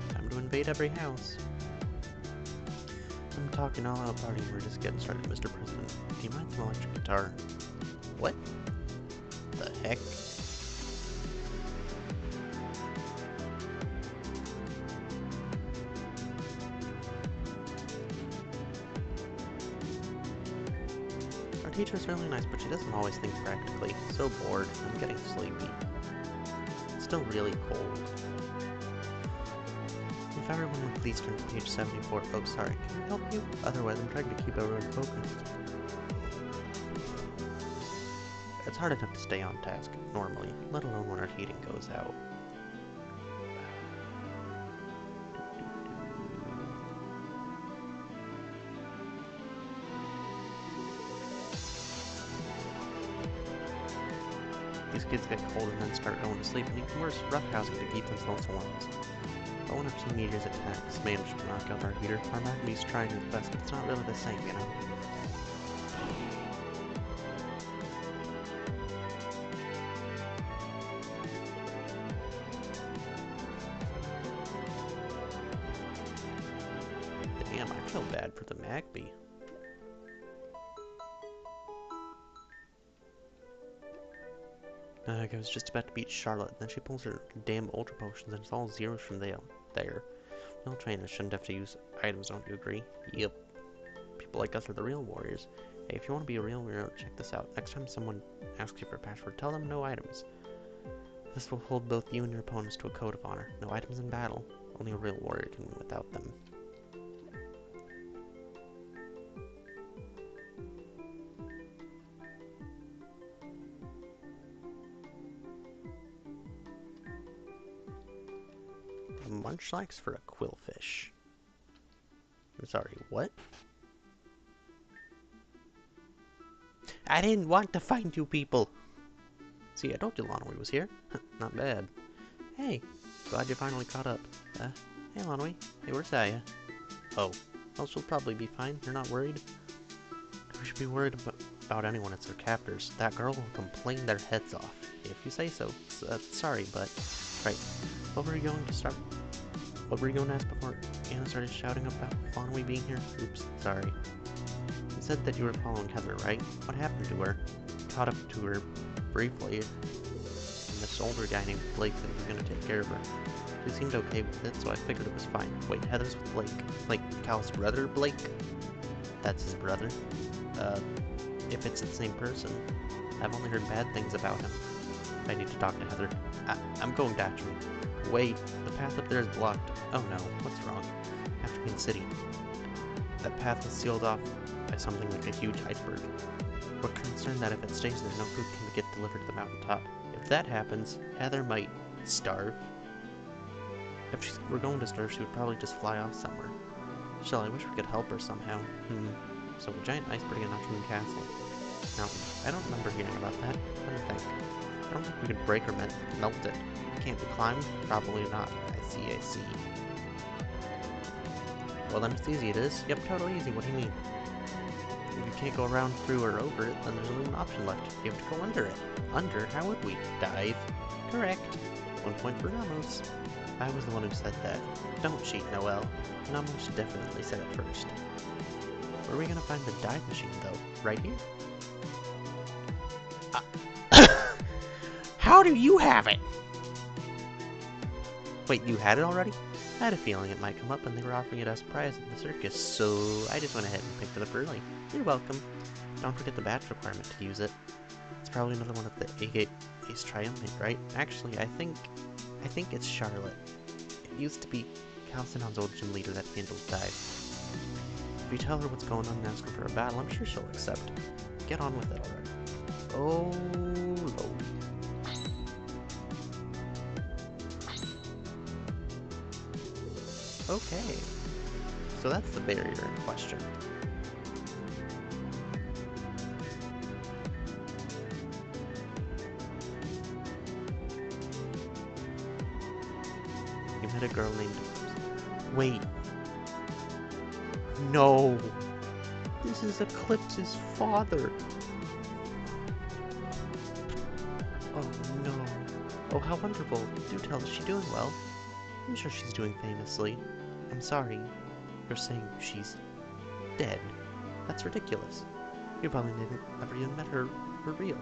Speaker 1: Time to invade every house. I'm talking all out party, we're just getting started, Mr. President. Do you mind some electric guitar? What? The heck? Our teacher's really nice, but she doesn't always think practically. So bored. I'm getting sleepy. It's still really cold. If everyone would please turn to page 74. Oh, sorry. Can I help you? Otherwise, I'm trying to keep everyone focused. It's hard enough to stay on task, normally, let alone when our heating goes out. These kids get cold and then start going to sleep, and even worse, roughhousing to keep themselves warm. But when our teenagers' attacks managed to knock out our heater, our Magnumy's trying his best, but it's not really the same, you know? Damn, I feel bad for the Magby. I was just about to beat Charlotte, then she pulls her damn ultra potions and it's all zeros from there. Real trainers shouldn't have to use items, don't you agree? Yep. People like us are the real warriors. Hey, if you want to be a real warrior, check this out. Next time someone asks you for a password, tell them no items. This will hold both you and your opponents to a code of honor. No items in battle. Only a real warrior can win without them. Munchlax for a quillfish. I'm sorry, what? I didn't want to find you people! See, I told you Lonoi was here. Not bad. Hey, glad you finally caught up. Hey Lonoi. Hey, where's Aya? Oh, well, she'll probably be fine. You're not worried? We should be worried about anyone. It's their captors. That girl will complain their heads off. If you say so. Sorry, but... Right. What were you going to start? What were you going to ask before Anna started shouting about Lonoi being here? Oops, sorry. You said that you were following Heather, right? What happened to her? Caught up to her briefly, and this older guy named Blake said he was going to take care of her. He seemed okay with it, so I figured it was fine. Wait, Heather's with Blake? Like Cal's brother, Blake? That's his brother? If it's the same person. I've only heard bad things about him. I need to talk to Heather. I'm going to Atchman. Wait, the path up there is blocked. Oh no, what's wrong? Atchman City. That path was sealed off by something like a huge iceberg. We're concerned that if it stays there, no food can get delivered to the mountaintop. If that happens, Heather might starve. If she were going to starve, she would probably just fly off somewhere. Still, I wish we could help her somehow. So a giant iceberg in Atchman Castle. Now, I don't remember hearing about that. Let me think. I don't think we could break or melt it. Can't be climbed? Probably not. I see. Well then it's easy, it is. Yep, totally easy. What do you mean? If you can't go around, through, or over it, then there's only one option left. You have to go under it. Under? How would we? Dive. Correct. 1 point for Ramos. I was the one who said that. Don't cheat, Noelle. Nomus definitely said it first. Where are we gonna find the dive machine, though? Right here? How do you have it? Wait, you had it already? I had a feeling it might come up and they were offering it as a prize at the circus, so I just went ahead and picked it up early. You're welcome. Don't forget the badge requirement to use it. It's probably another one of the Agate Ace Triumvirate, right? Actually, I think it's Charlotte. It used to be Chalcedon's old gym leader that handled dive. If you tell her what's going on and ask her for a battle, I'm sure she'll accept. Get on with it already. Oh, Lord. Okay. So that's the barrier in question. You met a girl named... Wait. No. This is Eclipse's father. Oh no. Oh, how wonderful. Do tell, is she doing well? I'm sure she's doing famously. I'm sorry. You're saying she's dead. That's ridiculous. You probably never even met her for real.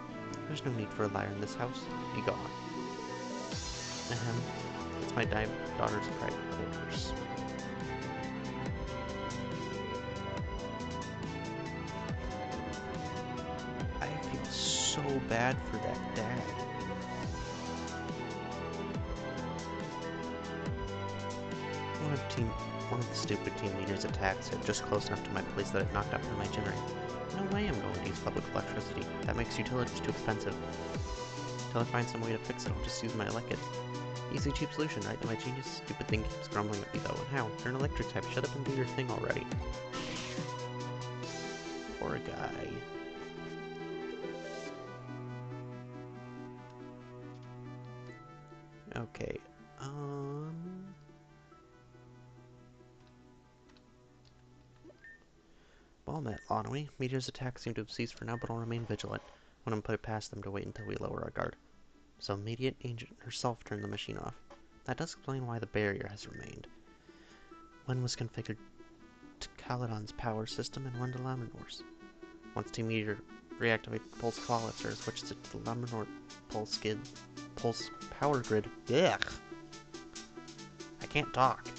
Speaker 1: There's no need for a liar in this house. Be gone. Ahem. It's my daughter's private quarters. I feel so bad for that dad. One of the stupid team leaders attacks it just close enough to my place that it knocked out my generator. No way I'm going to use public electricity. That makes utilities too expensive. Until I find some way to fix it, I'll just use my electric. Easy, cheap solution, right? My genius stupid thing keeps grumbling at me though. And how? You're an electric type. Shut up and do your thing already. Poor guy. Okay. Well met, Lonwy. Meteor's attacks seem to have ceased for now, but I'll remain vigilant. When I'm put it past them to wait until we lower our guard. So Immediate Agent herself turned the machine off. That does explain why the barrier has remained. One was configured to Caledon's power system and one to Laminor's. Once Team Meteor reactivates the Pulse Qualitzer, it switches it to the Laminor Pulse Power Grid. Ugh! I can't talk.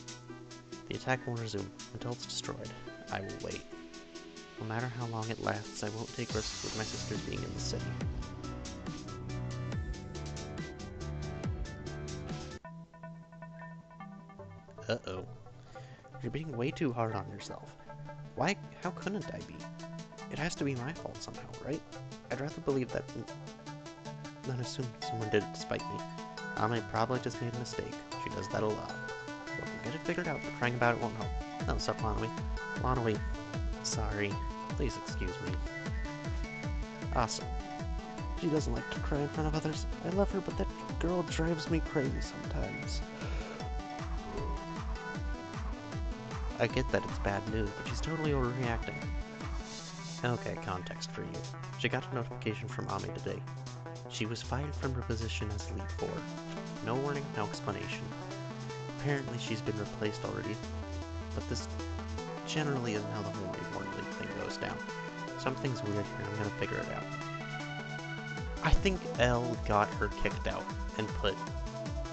Speaker 1: The attack will resume until it's destroyed. I will wait. No matter how long it lasts, I won't take risks with my sisters being in the city. Uh-oh. You're being way too hard on yourself. Why? How couldn't I be? It has to be my fault somehow, right? I'd rather believe that than assume someone did it despite me. Ame probably just made a mistake. She does that a lot. But we'll get it figured out, but crying about it won't help. No, stop, Lonwy. Lonwy. Sorry. Please excuse me. Awesome. She doesn't like to cry in front of others. I love her, but that girl drives me crazy sometimes. I get that it's bad news, but she's totally overreacting. Okay, context for you. She got a notification from Ame today. She was fired from her position as Lead 4. No warning, no explanation. Apparently she's been replaced already, but this generally isn't how the whole Reborn League thing goes down. Something's weird here, I'm gonna figure it out. I think Elle got her kicked out and put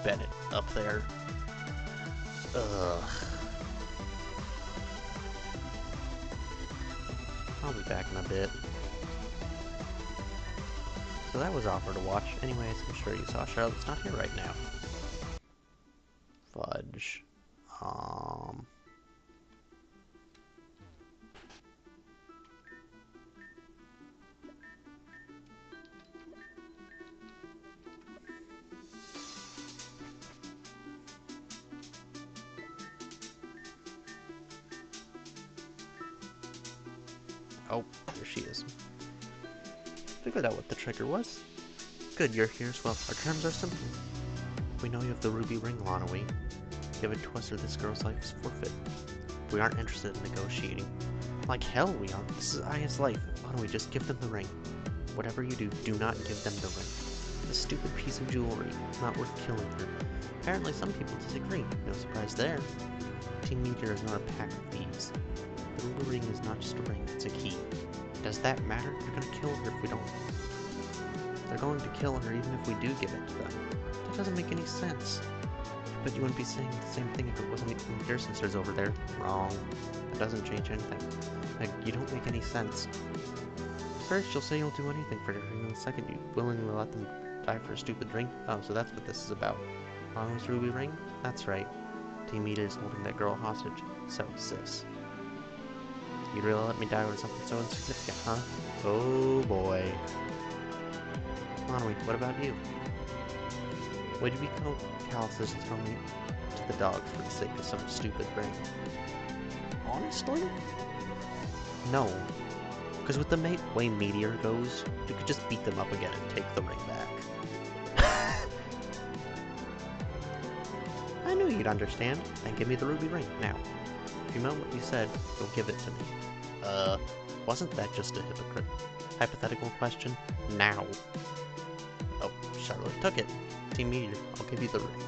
Speaker 1: Bennett up there. Ugh. I'll be back in a bit. So that was Offer to watch. Anyways, I'm sure you saw Charlotte's not here right now. Fudge. Oh, there she is. Figured out what the trigger was. Good, you're here as well. Our terms are simple. We know you have the ruby ring, Lonwy. Give it to us or this girl's life is forfeit. We aren't interested in negotiating. Like hell we aren't. This is Aya's life. Lonwy, just give them the ring. Whatever you do, do not give them the ring. a stupid piece of jewelry. It's not worth killing her. Apparently some people disagree. No surprise there. Team Meteor is not a pack of thieves. The little ring is not just a ring, it's a key. Does that matter? They're gonna kill her if we don't. They're going to kill her even if we do give it to them. That doesn't make any sense. But you wouldn't be saying the same thing if it wasn't your sisters over there. Wrong. That doesn't change anything. Like, you don't make any sense. First, you'll say you'll do anything for her, and the second, you willingly let them die for a stupid ring. Oh, so that's what this is about. Mom's ruby ring? That's right. Team Meteor is holding that girl hostage. So, sis. You'd really let me die over something so insignificant, huh? Oh boy. Monowi, what about you? Would you be callous as to throw me to the dogs for the sake of some stupid ring? Honestly? No. Because with the way Meteor goes, you could just beat them up again and take the ring back. I knew you'd understand. Then give me the ruby ring, now. If you meant what you said, you'll give it to me. Wasn't that just a hypothetical question? Now. Oh, Charlotte took it. Team Meteor, I'll give you the ring.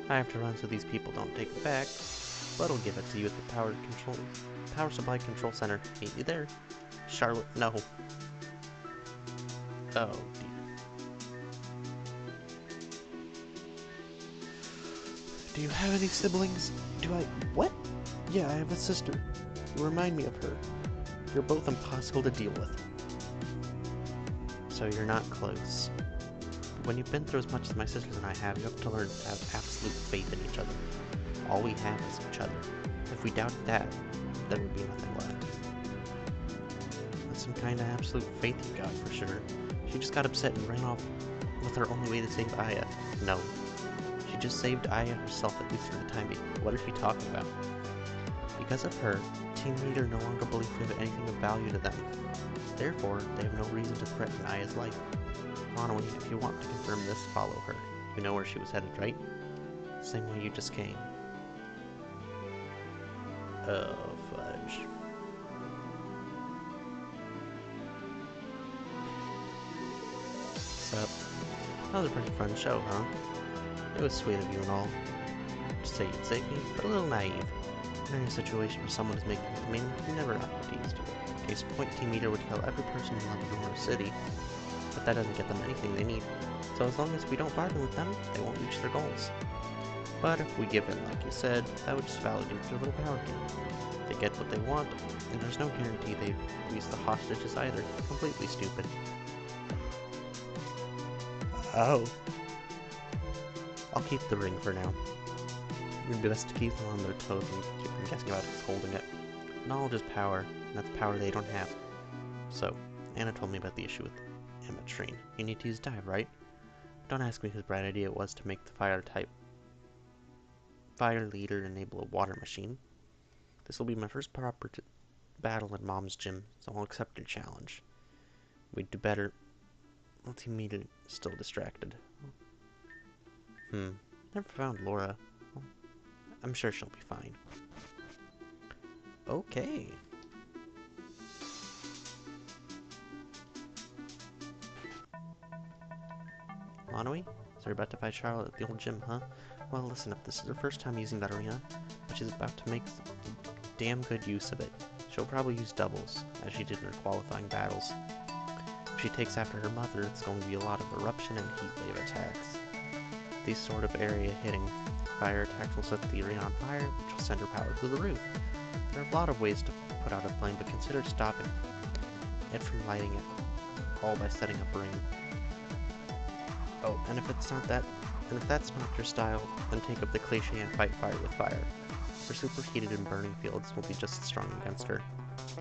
Speaker 1: I have to run so these people don't take it back, but I'll give it to you at the Power Supply Control Center. Meet you there. Charlotte, no. Oh, dear. Do you have any siblings? What? Yeah, I have a sister. You remind me of her. You're both impossible to deal with. So you're not close. When you've been through as much as my sisters and I have, you have to learn to have absolute faith in each other. All we have is each other. If we doubted that, there would be nothing left. That's some kind of absolute faith you got, for sure. She just got upset and ran off with her only way to save Aya. No. She just saved Aya herself, at least for the time being. What is she talking about? Because of her, Team Meteor no longer believes we have anything of value to them. Therefore, they have no reason to threaten Aya's life. Monowi, if you want to confirm this, follow her. You know where she was headed, right? Same way you just came. Oh, fudge. Sup? That was a pretty fun show, huh? It was sweet of you and all. To say you'd save me, but a little naive. When in a situation where someone is making a command, you never teased. Case in point, Team Meteor would kill every person in London City, but that doesn't get them anything they need. So as long as we don't bargain with them, they won't reach their goals. But if we give in, like you said, that would just validate their little power game. They get what they want, and there's no guarantee they've released the hostages either. Completely stupid. Oh. I'll keep the ring for now. It would be best to keep them on their toes and keep them guessing about who's holding it. Knowledge is power, and that's power they don't have. So, Anna told me about the issue with Emma Train. You need to use dive, right? Don't ask me whose bright idea it was to make the fire leader enable a water machine. This will be my first proper battle in Mom's gym, so I'll accept your challenge. We'd do better. Well, Team Meteor is still distracted. Never found Laura. Well, I'm sure she'll be fine. Okay. Monowi? So you're about to fight Charlotte at the old gym, huh? Well, listen up, this is her first time using that arena, but she's about to make damn good use of it. She'll probably use doubles, as she did in her qualifying battles. If she takes after her mother, it's going to be a lot of eruption and heat wave attacks. These sort of area-hitting fire attacks will set the arena on fire, which will send her power through the roof. There are a lot of ways to put out a flame, but consider stopping it from lighting it, all by setting up a ring. Oh, and if that's not your style, then take up the cliche and fight fire with fire. Her superheated and burning fields will be just as strong against her.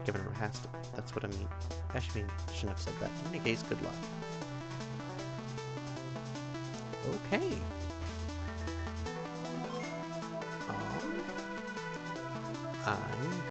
Speaker 1: Given her hast, that's what I mean. I shouldn't have said that. In any case, good luck. Okay. I'm